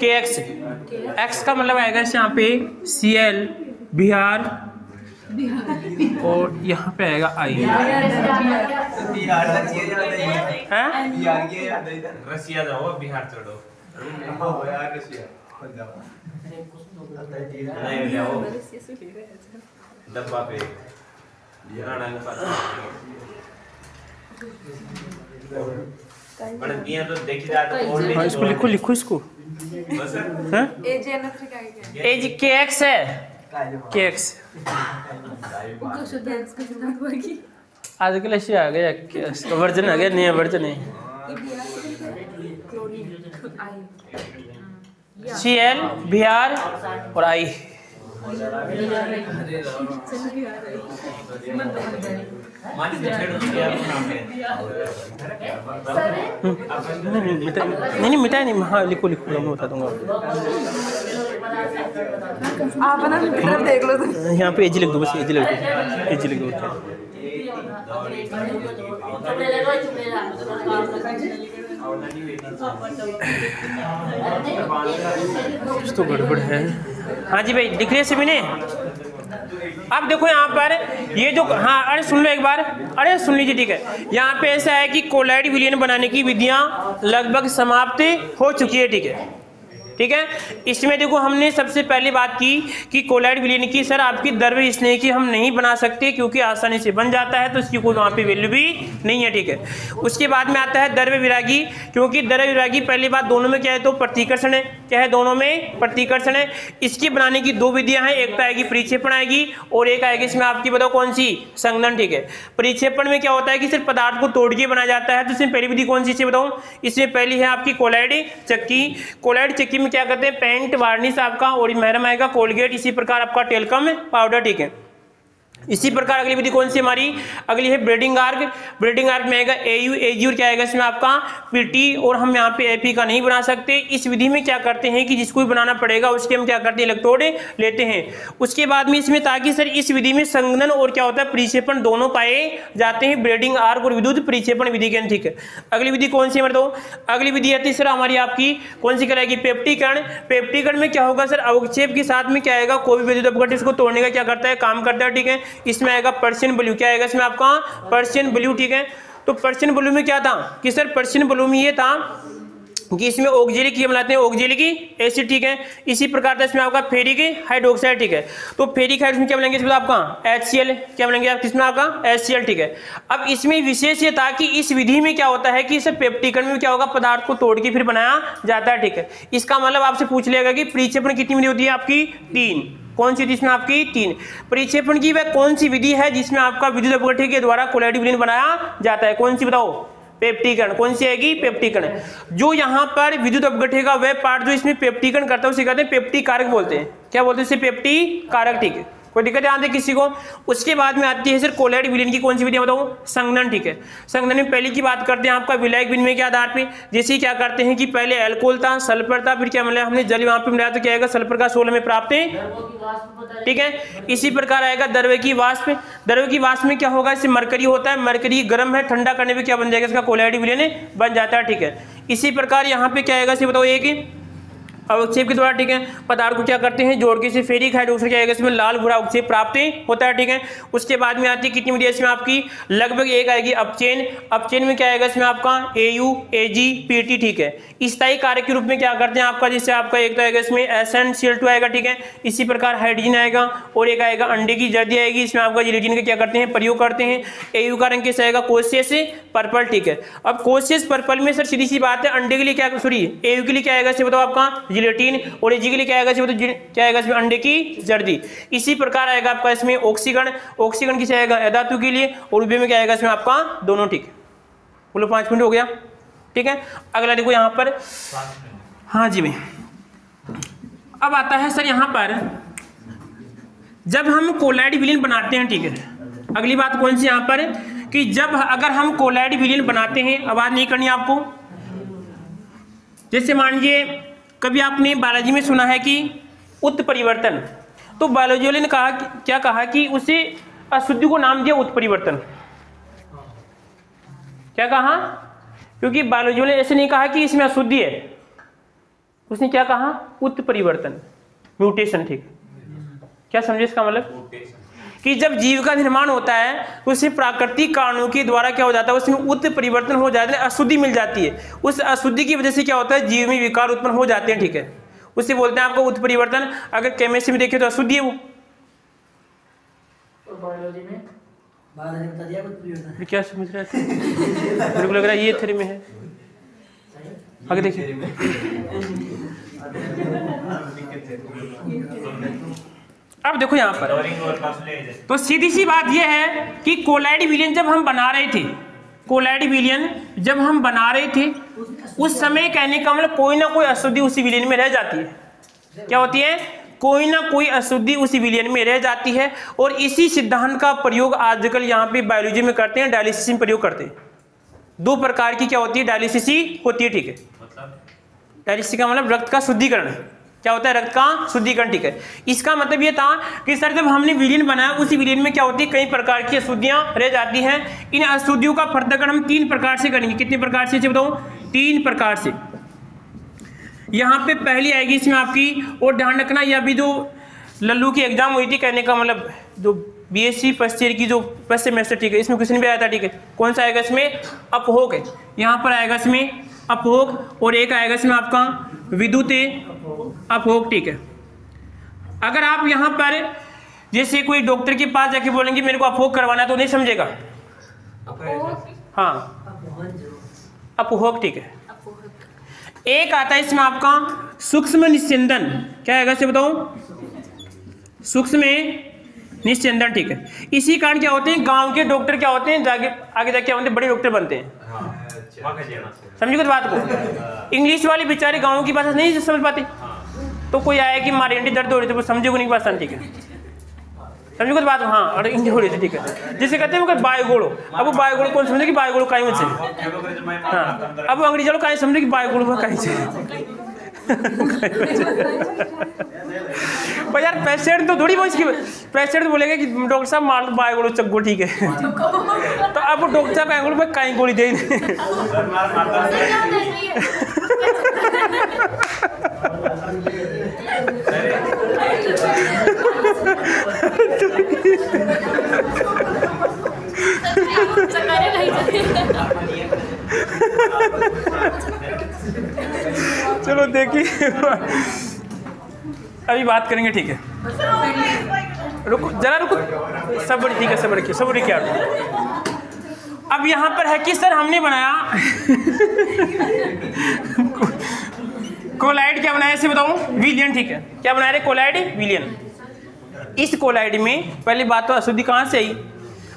के एक्स, एक्स का मतलब आएगा यहाँ पे CL बिहार और यहाँ पे आएगा आई। रसिया जाओ बिहार छोड़ो नहीं जाओ डब्बा पे तो देखी जाए तो इसको लिखो लिखो इसको। एज के एक्स है, के एक्स आजकल ऐसे आ गया, वर्जन आ गया, नया वर्जन है। CL बिहार और आई। नहीं मिटाया नहीं, हाँ लिखो लिखो मैं बता दूंगा। आप ना देख लो तो यहाँ पे एज लिख दो, बस एज लिख दो, एज लिख दो। कुछ तो गड़बड़ है। हाँ जी भाई दिख रही है सभी ने। अब देखो यहाँ पर ये जो, हाँ अरे सुन लो एक बार, अरे सुन लीजिए ठीक है। यहाँ पे ऐसा है कि कोलॉइड विलयन बनाने की विधियां लगभग समाप्त हो चुकी है, ठीक है ठीक है। इसमें देखो हमने सबसे पहली बात की कि कोलॉइड विलयन की सर आपकी द्रव्य स्नेह की हम नहीं बना सकते क्योंकि आसानी से बन जाता है तो इसकी कोई वहाँ पे वैल्यू भी नहीं है, ठीक है। उसके बाद में आता है द्रव्य विरागी, क्योंकि द्रव्य विरागी पहली बात दोनों में क्या है तो प्रतिकर्षण है, क्या है दोनों में प्रतिकर्षण है। इसकी बनाने की दो विधियां हैं, एक तो आएगी परिक्षेपण आएगी और एक आएगी इसमें आपकी बताओ कौन सी, संघनन, ठीक है। परिक्षेपण में क्या होता है कि सिर्फ पदार्थ को तोड़ के बनाया जाता है, तो इसमें पहली विधि कौन सी बताऊं, इसमें पहली है आपकी कोलॉइड चक्की। कोलॉइड चक्की क्या करते हैं, पेंट वार्निश आपका और महरम आएगा, कोलगेट, इसी प्रकार आपका टेल्कम पाउडर, ठीक है। इसी प्रकार अगली विधि कौन सी हमारी, अगली है ब्रेडिंग आर्क। ब्रेडिंग आर्क में आएगा AU AG और क्या आएगा इसमें आपका PT, और हम यहाँ पे AP का नहीं बना सकते। इस विधि में क्या करते हैं कि जिसको भी बनाना पड़ेगा उसके हम क्या करते हैं, इलेक्ट्रोड लेते हैं। उसके बाद में इसमें ताकि सर इस विधि में संघनन और क्या होता है परिक्षेपण दोनों पाए जाते हैं ब्रेडिंग आर्क और विद्युत परिक्षेपण विधि के, ठीक है। अगली विधि कौन सी मतलब, अगली विधि आती है सर हमारी आपकी कौन सी कराएगी, पेप्टिकरण। पेप्टिकरण में क्या होगा सर, अवक्षेप के साथ में क्या आएगा, कोई भी विद्युत अपघट इसको तोड़ने का क्या करता है, काम करता है, ठीक है। इसमें आएगा पर्शियन ब्लू, क्या आएगा इसमें आपका पर्शियन ब्लू, ठीक है। तो पर्शियन ब्लू में क्या था कि सर पर्शियन ब्लू में ये था कि इसमें ऑक्जेलिक मिलाते हैं, ऑक्जेलिक एसिड, ठीक है। इसी प्रकार था इसमें आपका फेरिक हाइड्रोक्साइड, ठीक है। तो फेरिक हाइड्रोक्साइड में क्या मिलेंगे इसमें आपका HCl, क्या मिलेंगे आप किसमें आपका HCl, ठीक है। अब इसमें विशेष ये था कि इस विधि में क्या होता है कि इसे पेप्टिकरण में क्या होगा, पदार्थ को तोड़ के फिर बनाया जाता है, ठीक है। इसका मतलब आपसे पूछ लेगा कि परिक्षेपण कितनी विधि होती है आपकी, 3। कौन सी जिसमें आपकी 3। परिक्षेपण की वह कौन सी विधि है जिसमें आपका विद्युत अपघट्य के द्वारा कोलॉइड विलयन बनाया जाता है, कौन सी बताओ, पेप्टिकरण। कौन सी आएगी, पेप्टिकरण। जो यहाँ पर विद्युत अपघट्य का वह पार्ट जो इसमें पेप्टिकरण करता है उसे कहते हैं पेप्टिक कारक बोलते हैं, क्या बोलते हैं इसे, पेप्टिक कारक, ठीक है। कोई दिक्कत ध्यान दे किसी को। उसके बाद में आती है सर कोलॉइड विलयन की कौन सी विधि बताओ, संघनन, ठीक है। संघनन में पहले की बात करते हैं आपका विलायक विनिमय के आधार पे, जैसे क्या करते हैं कि पहले अल्कोहल था, सल्फर था, फिर क्या मिला हमने जल वहां पे मिलाया तो क्या आएगा, सल्फर का 16 में प्राप्त है, ठीक है। इसी प्रकार आएगा द्रव्य की वाष्प। द्रव्य की वाष्प में क्या होगा, इससे मरकरी होता है, मरकरी गर्म है, ठंडा करने पे क्या बन जाएगा इसका कोलॉइड विलयन बन जाता है, ठीक है। इसी प्रकार यहाँ पे क्या आएगा इसे बताओ, एक अवक्षेप के द्वारा, ठीक है, पदार्थ को क्या करते हैं जोड़ के इसे फेरिक हाइड्रोक्साइड क्या आएगा इसमें लाल भूरा अवक्षेप प्राप्त होता है, ठीक है। उसके बाद में आती है कितनी विधि इसमें आपकी, लगभग एक आएगी अपचेन। अपचेन में क्या आएगा इसमें आपका AU AG PT, ठीक है। स्थायी कारक के रूप में क्या करते हैं आपका, जैसे आपका एक तो आएगा इसमें SnCl2 आएगा, ठीक है। इसी प्रकार हाइड्रोजन आएगा और एक आएगा अंडे की जर्दी आएगी, इसमें आपका जिलेटिन का क्या करते हैं प्रयोग करते हैं। AU का रंग कैसे आएगा, कोशियस पर्पल, ठीक है। अब कोशियस पर्पल में सर सीधी सी बात है, अंडे के लिए क्या, सॉरी AU के लिए क्या आएगा इसे बताओ आपका जिलेटिन, और AG के लिए क्या आएगा इसमें, क्या आएगा इसमें अंडे की जर्दी। इसी प्रकार आएगा आपका इसमें ऑक्सीकरण। ऑक्सीकरण किसे आएगा, अधातु के लिए, और उभय में क्या आएगा इसमें आपका दोनों, ठीक है। बोलो 5 मिनट हो गया, ठीक है। अगला देखो यहाँ पर, हाँ जी भाई। अब आता है सर यहाँ पर जब हम कोलॉइड विलयन बनाते हैं, ठीक है। अगली बात कौन सी यहाँ पर कि जब अगर हम कोलॉइड विलयन बनाते हैं, आवाज नहीं करनी आपको, जैसे मान लीजिए कभी आपने बायोलॉजी में सुना है कि उत्परिवर्तन, तो बायोलॉजी वाले ने कहा क्या कहा कि उसे अशुद्धि को नाम दिया उत्परिवर्तन, क्या कहा? क्योंकि बायोलॉजी ने ऐसे नहीं कहा कि इसमें अशुद्धि है, उसने क्या कहा? उत्परिवर्तन, म्यूटेशन। ठीक, क्या समझे इसका मतलब? कि जब जीव का निर्माण होता है तो उसे प्राकृतिक कारणों के द्वारा क्या हो जाता है, उसमें उत्परिवर्तन हो जाता है, अशुद्धि मिल जाती है। उस अशुद्धि की वजह से क्या होता है, जीव में विकार उत्पन्न हो जाते हैं। ठीक है, उसे बोलते हैं आपको उत्परिवर्तन। अगर केमिस्ट्री में देखें तो अशुद्धि है वो। बायोलॉजी में बता दिया उत्परिवर्तन। क्या समझ रहे थे? मेरे को लग रहा है ये थ्योरी में है। आगे देखिए, अब देखो यहाँ पर तो सीधी सी बात यह है कि कोलाइड विलयन जब हम बना रहे थे, कोलाइड विलयन जब हम बना रहे थे उस समय कहने का मतलब कोई ना कोई अशुद्धि उसी विलयन में रह जाती है। क्या होती है? कोई ना कोई अशुद्धि उसी विलयन में रह जाती है। और इसी सिद्धांत का प्रयोग आजकल यहाँ पे बायोलॉजी में करते हैं, डायलिसिस में प्रयोग करते हैं। दो प्रकार की क्या होती है, डायलिसिस ही होती है। ठीक है, डायलिसिस का मतलब रक्त का शुद्धिकरण। क्या होता है? रक्त का शुद्धिकरण। ठीक है, इसका मतलब ये था कि सर जब हमने विलयन बनाया उसी विलयन में क्या होती है, कई प्रकार की अशुद्धियां रह जाती हैं। इन अशुद्धियों का पृथक्करण हम 3 प्रकार से करेंगे। कितने प्रकार से बताओ? 3 प्रकार से। यहाँ पे पहली आएगी इसमें आपकी, और ध्यान रखना ये अभी जो लल्लू की एग्जाम हुई थी, कहने का मतलब जो बीएससी फर्स्ट ईयर की जो फर्स्ट सेमेस्टर, ठीक है, इसमें क्वेश्चन भी आया था। ठीक है, कौन सा आएगा इसमें? अपभोग है। यहाँ पर आएगा इसमें अपभोग, और एक आएगा इसमें आपका विद्युत अपभोग। ठीक है, अगर आप यहाँ पर जैसे कोई डॉक्टर के पास जाके बोलेंगे मेरे को अपभोग करवाना है तो नहीं समझेगा। हाँ, अपभोग। ठीक है, एक आता है इसमें आपका सूक्ष्म निस्यंदन। क्या आएगा इसे बताओ? सूक्ष्म निस्यंदन। ठीक है, इसी कारण क्या होते हैं, गांव के डॉक्टर क्या होते हैं, आगे जाके क्या होते हैं, बड़े डॉक्टर बनते हैं। समझिए कुछ बात को? इंग्लिश वाले बेचारे गाँव की भाषा नहीं समझ पाते, तो कोई आया कि मारेंटी दर्द हो रही थी, वो समझे को नहीं बात। ठीक है, समझे कुछ बात? हाँ, अरे इंजरी हो रही थी। ठीक है, जिसे कहते हैं वो बायोगोड़ो। अब वो बायोगोड़ो कौन समझे कि बायोगोड़ो कहीं मुझसे? हाँ, अब अंग्रेजी लोग कहीं समझे कि बायोगोड़ो कहीं से। पर यार पेशेंट तो थोड़ी बहुत, पेशेंट तो बोलेगा कि डॉक्टर साहब मार दो बायोगोड़ो चक्को। ठीक है, तो अब डॉक्टर साहब कहेंगे मैं कहीं गोली दे। चलो देखिए, अभी बात करेंगे। ठीक है, रुको जरा, रुको, सब बड़ी। ठीक है, सब रखिए, सब बड़ी। क्या अब यहाँ पर है कि सर हमने बनाया कोलाइड। क्या बनाया इसे बताऊं? विलयन। ठीक है, क्या बना रहे? कोलाइड विलयन। इस कोलाइड में पहली बात तो अशुद्धि कहाँ से आई?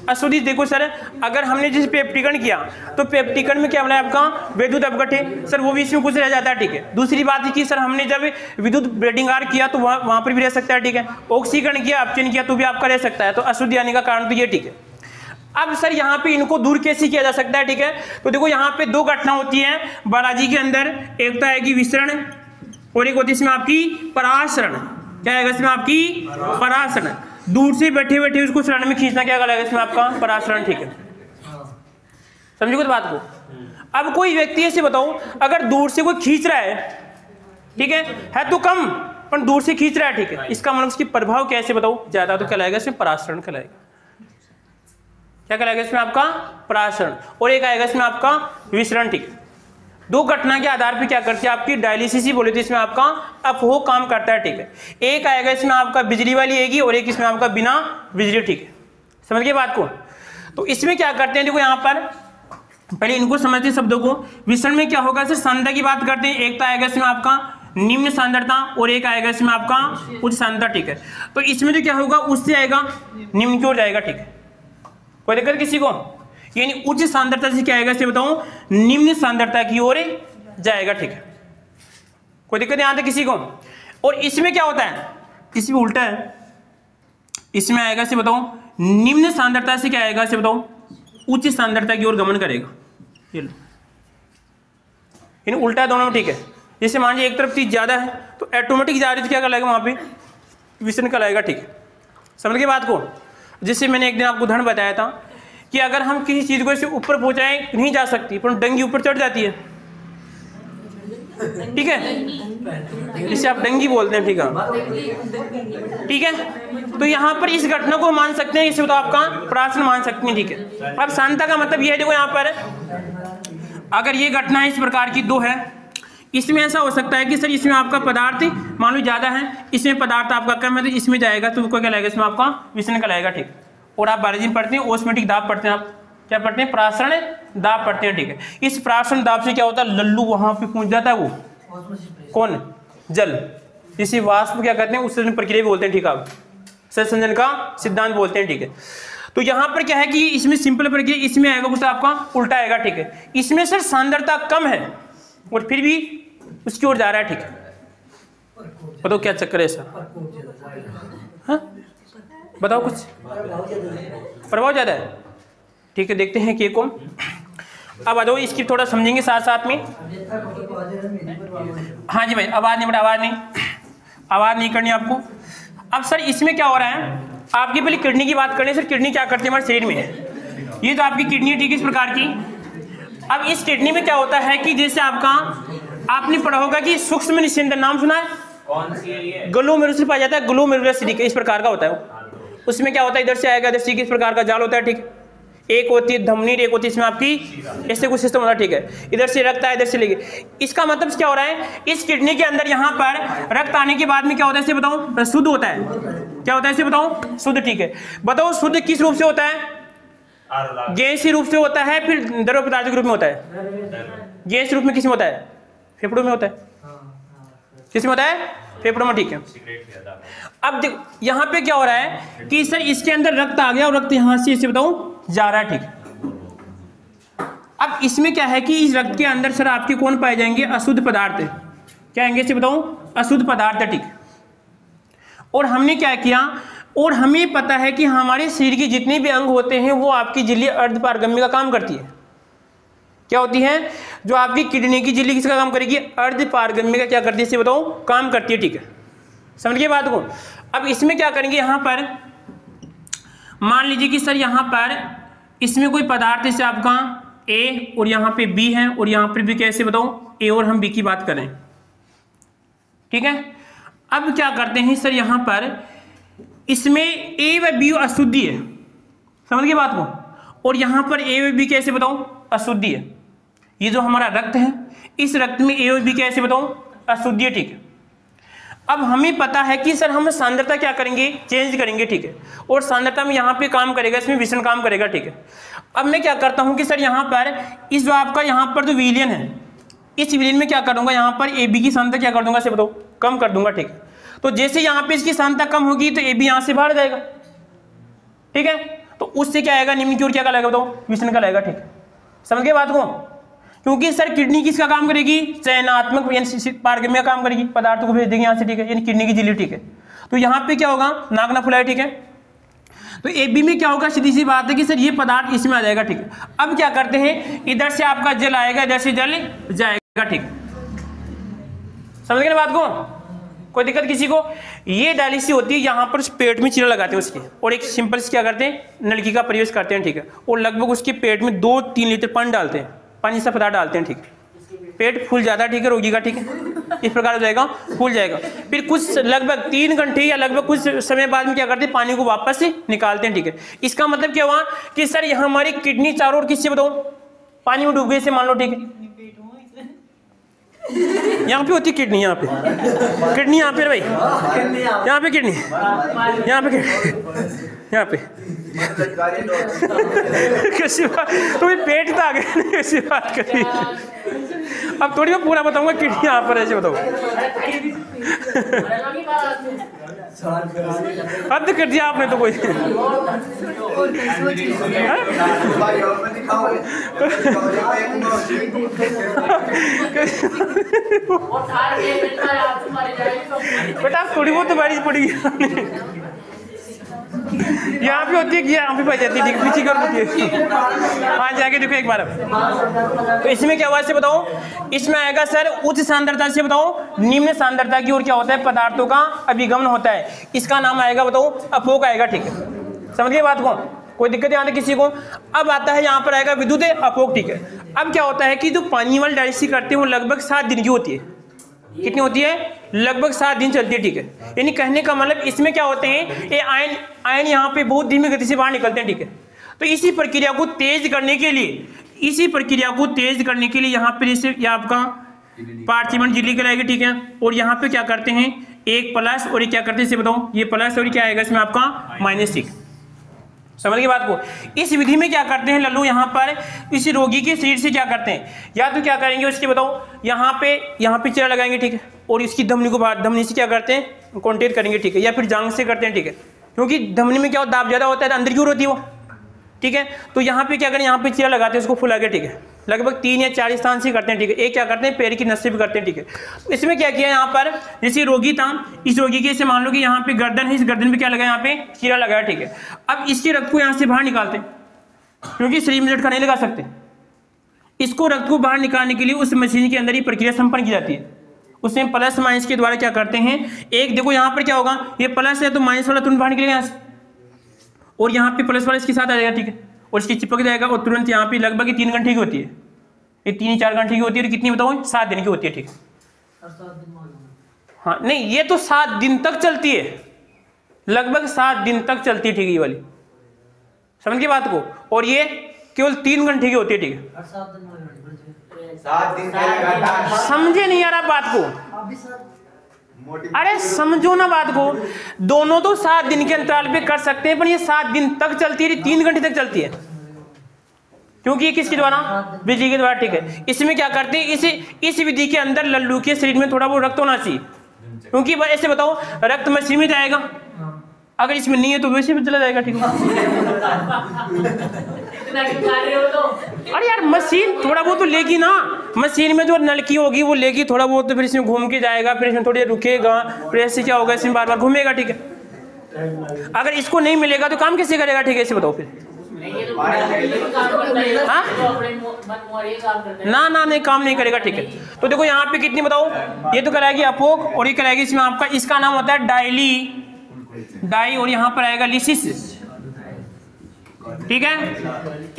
अशुद्धि देखो सर, अगर हमने जिस पेप्टिकन किया तो पेप्टिकन में क्या बनाया आपका? विद्युत अपघट है सर, वो भी इसमें कुछ रह जाता है। ठीक है, दूसरी बात है कि सर हमने जब विद्युत ब्रेडिंगार किया तो वहाँ पर भी रह सकता है। ठीक है, ऑक्सीकरण किया, अपचयन किया तो भी आपका रह सकता है। तो अशुद्धि आने का कारण तो ये। ठीक है, अब सर यहाँ पे इनको दूर कैसे किया जा सकता है? ठीक है, तो देखो यहाँ पे 2 घटना होती है बायोलॉजी के अंदर। एक तो आएगी विसरण और एक होती है इसमें आपकी परासरण। क्या आएगा इसमें? आपकी परासरण। दूर से बैठे बैठे उसको शरण में खींचना, क्या लगेगा इसमें? आपका परासरण। ठीक है, समझो कुछ बात को? अब कोई व्यक्ति ऐसे बताओ, अगर दूर से कोई खींच रहा है, ठीक है तो कम, पर दूर से खींच रहा है। ठीक है, इसका मतलब उसकी प्रभाव कैसे बताओ? ज्यादा तो कहलाएगा इसमें परासरण कहलाएगा। क्या कहलाएगा इसमें? आपका परासरण। और एक आएगा इसमें आपका विसरण। ठीक है, 2 घटना के आधार पे क्या करती है आपकी डायलिसिस ही बोले थे, इसमें आपका अपभोग काम करता है। ठीक है, एक आएगा इसमें आपका बिजली वाली आएगी और एक इसमें आपका बिना बिजली। ठीक है, समझ गए बात को? तो इसमें क्या करते हैं, देखो यहाँ पर पहले इनको समझते हैं शब्दों को। विसरण में क्या होगा सर? सांद्रता की बात करते हैं। एक तो आएगा इसमें आपका निम्न सांद्रता और एक आएगा इसमें आपका उच्च सांद्रता। ठीक है, तो इसमें जो क्या होगा उससे आएगा निम्न की ओर जाएगा। ठीक है, कोई दिक्कत किसी को? यानी उच्च सांद्रता से क्या आएगा इसे बताऊं? निम्न सांद्रता की ओर जाएगा। ठीक है, कोई दिक्कत यहां तक किसी को? और इसमें क्या होता है? इसमें उल्टा है, इसमें आएगा इसे बताऊं निम्न सांद्रता से क्या आएगा इसे बताऊं? उच्च सांद्रता की ओर गमन करेगा। ये लो, यानी उल्टा है दोनों में। ठीक है, जैसे मान लीजिए एक तरफ चीज ज्यादा है तो ऑटोमेटिक जा रही है, क्या कहलाएगा वहां पे? विसरण कहलाएगा। ठीक है, समझ गए बात को? जैसे मैंने एक दिन आपको उदाहरण बताया था कि अगर हम किसी चीज को ऐसे ऊपर पहुंचाएं नहीं जा सकती, पर डंगी ऊपर चढ़ जाती है, ठीक है, जिसे आप डंगी बोलते हैं, ठीक है, ठीक है। तो यहाँ पर इस घटना को मान सकते हैं, इसे तो आपका प्राशन मान सकते हैं, ठीक है। अब सांता का मतलब ये है, देखो यहाँ पर अगर ये घटना इस प्रकार की दो है, इसमें ऐसा हो सकता है कि सर इसमें आपका पदार्थ मान लो ज्यादा है, इसमें पदार्थ आपका कम है, तो इसमें जाएगा तो क्या लगेगा, इसमें आपका विषण का लगेगा, ठीक। और आप बायोलॉजी में पढ़ते हैं ऑस्मोटिक दाब पढ़ते हैं, आप क्या पढ़ते हैं, प्रासरण दाब पढ़ते हैं, ठीक है। इस प्रासरण दाब से क्या होता है, लल्लू वहां पे पहुंच जाता है, वो कौन, जल, जिसे वाष्प क्या कहते हैं, उत्सर्जन प्रक्रिया बोलते हैं, ठीक है, संसर्जन का सिद्धांत बोलते हैं, ठीक है। तो यहाँ पर क्या है कि इसमें सिंपल प्रक्रिया, इसमें आएगा कुछ आपका उल्टा आएगा, ठीक है। इसमें सर सांद्रता कम है और फिर भी उसकी ओर जा रहा है, ठीक है। बताओ क्या चक्कर है सर, हाँ बताओ कुछ, प्रभाव ज्यादा है, ठीक है। देखते हैं कि कौन, अब आ जाओ इसकी थोड़ा समझेंगे साथ साथ में। हाँ जी भाई, आवाज नहीं, बड़ा आवाज नहीं करनी आपको। अब सर इसमें क्या हो रहा है, आपकी पहले किडनी की बात करें। सर किडनी क्या करती है हमारे शरीर में, ये तो आपकी किडनी है, ठीक है, इस प्रकार की। अब इस किडनी में क्या होता है कि जैसे आपका, आपने पढ़ा होगा कि सूक्ष्म निस्यंदन, नाम सुना है, कौन सी है ये? ग्लोमेरुलस पाया जाता है, ग्लोमेरुलस सिलिका इस प्रकार का होता है। उसमें क्या होता है, इधर से आएगा, इधर से किस प्रकार का जाल होता है, ठीक। एक होती है धमनी, एक होती है इसमें आपकी ऐसे कुछ सिस्टम होता है, ठीक है। इधर से रक्त आए, इधर से लेके, इसका मतलब क्या हो रहा है, इस किडनी के अंदर यहाँ पर रक्त आने के बाद में क्या होता है, इसे बताओ, शुद्ध होता है। क्या होता है इसे बताओ, शुद्ध, ठीक है। बताओ शुद्ध किस रूप से होता है, गैसीय रूप से होता है, फिर द्रव पदार्थ के रूप में होता है। गैस रूप में किस में होता है, फेफड़ों में होता है, किस में होता है, फेफड़ों में, ठीक है। अब देखो यहाँ पे क्या हो रहा है कि सर इसके अंदर रक्त आ गया और रक्त यहाँ से इसे बताऊं जा रहा है, ठीक। अब इसमें क्या है कि इस रक्त के अंदर सर आपके कौन पाए जाएंगे, अशुद्ध पदार्थ, क्या आएंगे इसे बताऊं, अशुद्ध पदार्थ, ठीक। और हमने क्या किया, और हमें पता है कि हमारे शरीर के जितने भी अंग होते हैं वो आपकी झिल्ली अर्धपारगम्य का काम करती है। क्या होती है, जो आपकी किडनी की झिल्ली किसका काम करेगी, अर्धपारगम्य का क्या करती है इसे बताओ, काम करती है, ठीक है। समझ गए बात को। अब इसमें क्या करेंगे, यहाँ पर मान लीजिए कि सर यहाँ पर इसमें कोई पदार्थ जैसे आपका ए और यहाँ पे बी है, और यहाँ पर भी कैसे बताओ, ए और हम बी की बात करें, ठीक है। अब क्या करते हैं सर, यहाँ पर इसमें ए व बी अशुद्धि है, समझ गए बात को, और यहाँ पर ए व बी कैसे बताओ, अशुद्धि है। ये जो हमारा रक्त है, इस रक्त में ए और बी कैसे बताओ, अशुद्धि है, ठीक है। अब हमें पता है कि सर हम सांद्रता क्या करेंगे, चेंज करेंगे, ठीक है। और सांद्रता में यहाँ पे काम करेगा, इसमें विषण काम करेगा, ठीक है। अब मैं क्या करता हूँ कि सर यहाँ पर इस जो आपका यहाँ पर जो विलियन है, इस विलियन में क्या करूँगा, यहाँ पर ए बी की सांद्रता क्या कर दूंगा इसे बताओ, कम कर दूंगा, ठीक है। तो जैसे यहाँ पे इसकी सांद्रता कम होगी तो ए बी यहाँ से बाहर जाएगा, ठीक है। तो उससे क्या आएगा, निम्न की ओर क्या लगेगा बताओ, विषण का लगेगा, ठीक है। समझ गए बात को। क्योंकि सर किडनी किसका काम करेगी, चयनात्मक पारगम्य काम करेगी, पदार्थों को भेज देगी यहाँ से, ठीक है, यानी किडनी की झिल्ली, ठीक है। तो यहाँ पे क्या होगा, नाक ना फुलाए, ठीक है। तो ए बी में क्या होगा, सीधी सी बात है कि सर ये पदार्थ इसमें आ जाएगा, ठीक है। अब क्या करते हैं, इधर से आपका जल आएगा, इधर से जल जाएगा, ठीक। समझ गए बात को, कोई दिक्कत किसी को। ये डायलिसिस होती है, यहाँ पर पेट में चीरा लगाते हैं उसके, और एक सिंपल से क्या करते हैं, नलकी का प्रयोग करते हैं, ठीक है। और लगभग उसके पेट में 2-3 लीटर पानी डालते हैं, पानी सा पदार्थ डालते हैं, ठीक है। पेट फूल जाता है, ठीक है, रोगी का, ठीक है, इस प्रकार हो जाएगा, फूल जाएगा। फिर कुछ लगभग 3 घंटे या लगभग कुछ समय बाद में क्या करते हैं, पानी को वापस से निकालते हैं, ठीक है। इसका मतलब क्या हुआ कि सर यहाँ हमारी किडनी चारों ओर किससे बताओ, पानी में डूब गई से मान लो, ठीक है। यहाँ पे होती है किडनी, यहाँ पे किडनी, यहाँ पे भाई, यहाँ पे किडनी, यहाँ पे किडनी, यहाँ पे कैसी बात, तुम्हें पेट तो आ गया, कैसी बात करी। अब थोड़ी मैं पूरा बताऊंगा, किडनी यहाँ पर ऐसे बताओ, हद कर दिया आपने तो कोई। बेटा थोड़ी बहुत तो बारिश पड़ी यहाँ पे होती है कि यहाँ पे पाई जाती है, ठीक है, पीछे कर होती है। हाँ जाके देखो एक बार। तो इसमें क्या हुआ से बताओ, इसमें आएगा सर उच्च सांद्रता से बताओ निम्न सांद्रता की ओर क्या होता है, पदार्थों का अभिगमन होता है। इसका नाम आएगा बताओ अपोक आएगा, ठीक है। समझ गए बात को, कोई दिक्कत यहाँ किसी को। अब आता है यहाँ पर आएगा विद्युत अपोक, ठीक है। अब क्या होता है कि जो पानी वाली डायलिसिस करते हैं वो लगभग 7 दिन की होती है। कितनी होती है? लगभग 7 दिन चलती है, ठीक है। यानी कहने का मतलब इसमें क्या होते हैं, ये आयन यहाँ पे बहुत धीमी गति से बाहर निकलते हैं, ठीक है। तो इसी प्रक्रिया को तेज करने के लिए यहाँ पे जैसे ये आपका पार्थिवन झिल्ली कहलाएगी, ठीक है। और यहाँ पे क्या करते हैं, एक प्लस और ये क्या करते हैं इसे बताओ, ये प्लस और क्या आएगा इसमें आपका -6। समझ गए बात को। इस विधि में क्या करते हैं लल्लू, यहाँ पर इस रोगी के शरीर से क्या करते हैं, या तो क्या करेंगे उसके बताओ, यहाँ पे चीरा लगाएंगे, ठीक है। और इसकी धमनी को बाहर, धमनी से क्या करते हैं कॉन्टेक्ट करेंगे, ठीक है। या फिर जांघ से करते हैं, ठीक है। क्योंकि धमनी में क्या दाब ज्यादा होता है तो अंदर की ओर होती है वो, ठीक है। तो यहाँ पे क्या करें, यहाँ पे चीरा लगाते हैं उसको फुला के, ठीक है। लगभग 3 या 4 स्थान से करते हैं, ठीक है। एक क्या करते हैं पैर की नस से भी करते हैं, ठीक है। तो इसमें क्या किया यहाँ पर, जैसे रोगी था, इस रोगी के इसे मान लो कि यहाँ पे गर्दन है, इस गर्दन पे क्या लगा, यहाँ पे चीरा लगाया, ठीक है। अब इसके रक्त को यहाँ से बाहर निकालते हैं, क्योंकि शरीर में झटका नहीं लगा सकते। इसको रक्त को बाहर निकालने के लिए उस मशीन के अंदर ही प्रक्रिया संपन्न की जाती है। उसमें प्लस माइनस के द्वारा क्या करते हैं, एक देखो यहाँ पर क्या होगा, ये प्लस है तो माइनस वाला तुरंत बाहर निकलेगा यहाँ से, और यहाँ पे प्लस वाला इसके साथ आ जाएगा, ठीक है। और इसकी चिपक जाएगा और तुरंत यहाँ पे लगभग 3 घंटे की होती है, ये 3-4 घंटे की होती है। और कितनी बताओ, 7 दिन की होती है, ठीक है। हाँ नहीं, ये तो 7 दिन तक चलती है, लगभग 7 दिन तक चलती है, ठीक है। ये वाली समझ के बात को। और ये केवल 3 घंटे की होती है, ठीक है। 7 दिन का लगातार। समझे नहीं यार आप बात को, अरे समझो ना बात को। दोनों तो 7 दिन के अंतराल पे कर सकते हैं, पर ये 7 दिन तक चलती है, 3 घंटे तक चलती है, क्योंकि ये किसके द्वारा, बिजली के द्वारा, ठीक है। इसमें क्या करते हैं, इस विधि के अंदर लल्लू के शरीर में थोड़ा बहुत रक्त होना चाहिए, क्योंकि ऐसे बताओ रक्त मशीन में जाएगा, अगर इसमें नहीं है तो वैसे भी चला जाएगा, ठीक है। अरे यार मशीन थोड़ा बहुत तो लेगी ना, मशीन में जो नलकी होगी वो लेगी थोड़ा बहुत, तो फिर इसमें घूम के जाएगा, फिर इसमें थोड़ी रुकेगा, फिर ऐसे क्या होगा, इसमें बार बार घूमेगा, ठीक है। अगर इसको नहीं मिलेगा तो काम कैसे करेगा, ठीक है, इसे बताओ फिर। ना नहीं काम नहीं करेगा, ठीक है। तो देखो यहाँ पे कितनी बताओ, ये तो कराएगी अपोक और ये कराएगी इसमें आपका, इसका नाम होता है डाई, और यहाँ पर आएगा लिसिस, ठीक है।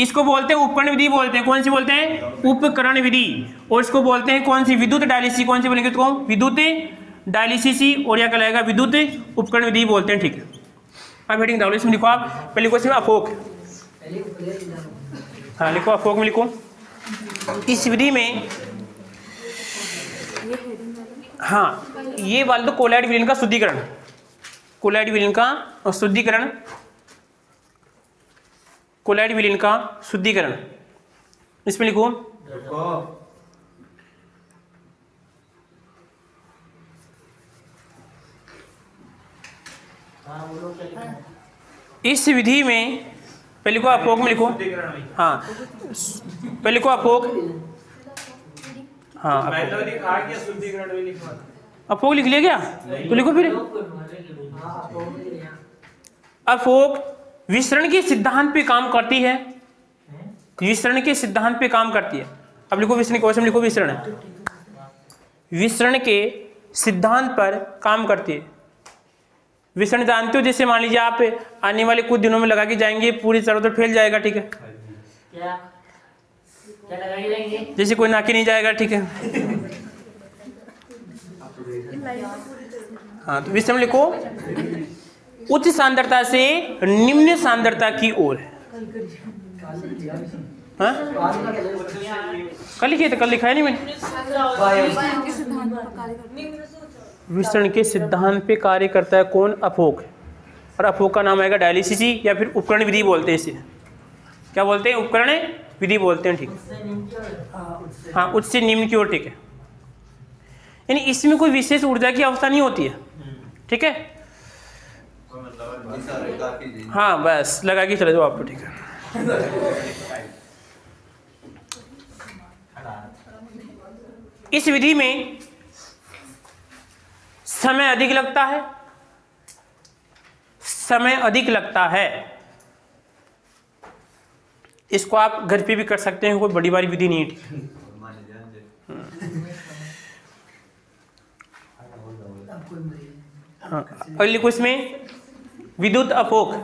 इसको बोलते हैं उपकरण विधि बोलते हैं। कौन सी बोलते हैं, उपकरण विधि। और इसको बोलते हैं कौन सी, विद्युत डायलिसिस। कौन सी बोलेंगे इसको, विद्युत डायलिसिस ही, और यह कहलाएगा विद्युत उपकरण विधि बोलते हैं, ठीक है। अब हेडिंग डालो, इसमें लिखो आप, पहले लिखो इसमें अपोक, हाँ लिखो अपोक में लिखो। इस विधि में हाँ ये वाला तो कोलाइड विलीन का शुद्धिकरण, कोलाइड विलीन का शुद्धिकरण, कोलाइड विलीन का शुद्धिकरण, इसमें लिखो इस विधि में पहले को अपोक में लिखो, हाँ पहले लिखो अपोक, हाँ अपोक लिख लिया क्या, तो लिखो फिर अपोक विसरण के सिद्धांत पे काम करती है, विसरण के सिद्धांत पे काम करती है। अब लिखो विसरण, क्वेश्चन लिखो विसरण, विसरण के सिद्धांत पर काम करती है। विसरण जानते हो, जैसे मान लीजिए आप आने वाले कुछ दिनों में लगा के जाएंगे, पूरी चारों तरफ फैल जाएगा, ठीक है। क्या लगा के जाएंगे, जैसे कोई नाके नहीं जाएगा, ठीक है। हाँ तो विसरण लिखो उच्च सांद्रता से निम्न सांद्रता की ओर। हाँ कल लिखे थे, कल लिखा है नहीं मैंने। विसरण के सिद्धांत पे कार्य करता है कौन, अपोक। और अपोक का नाम आएगा डायलिसिस या फिर उपकरण विधि बोलते हैं इसे। क्या बोलते हैं, उपकरण विधि बोलते हैं, ठीक है। हाँ उच्च से निम्न की ओर, ठीक है। यानी इसमें कोई विशेष ऊर्जा की अवस्था नहीं होती है, ठीक है। हाँ बस लगा के चले जाओ आप, ठीक है। इस विधि में समय अधिक लगता है, समय अधिक लगता है। इसको आप घर पे भी कर सकते हैं, कोई बड़ी बारी विधि नहीं है। हाँ और लिखो इसमें विद्युत अपोक,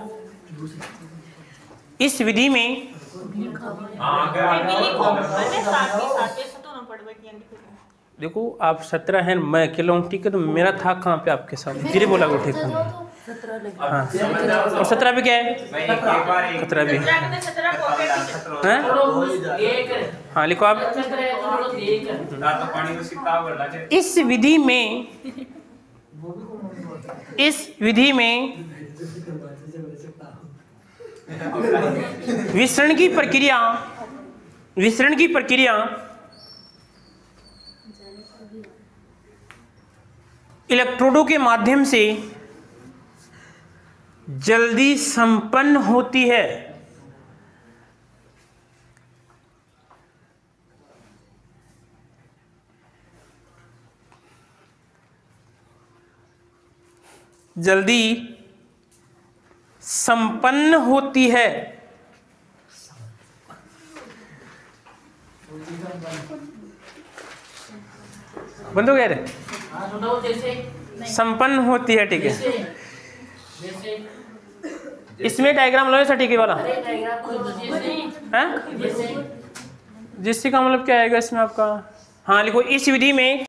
इस विधि में देखो आप 17 हैं, मैं अकेला हूँ, ठीक है, तो मेरा था कहाँ पे आपके सामने, धीरे बोला वो, ठीक है। हाँ, और 17 पे क्या है? 17 पे हैं? हाँ लिखो आप। इस विधि में विसरण की प्रक्रिया इलेक्ट्रोडों के माध्यम से जल्दी संपन्न होती है। जल्दी संपन्न होती है। बंद हो गया रे? संपन्न होती है, ठीक है। इसमें डायग्राम लो ठीक है वाला है। जिससे का मतलब क्या आएगा इसमें आपका? हाँ लिखो, इस विधि में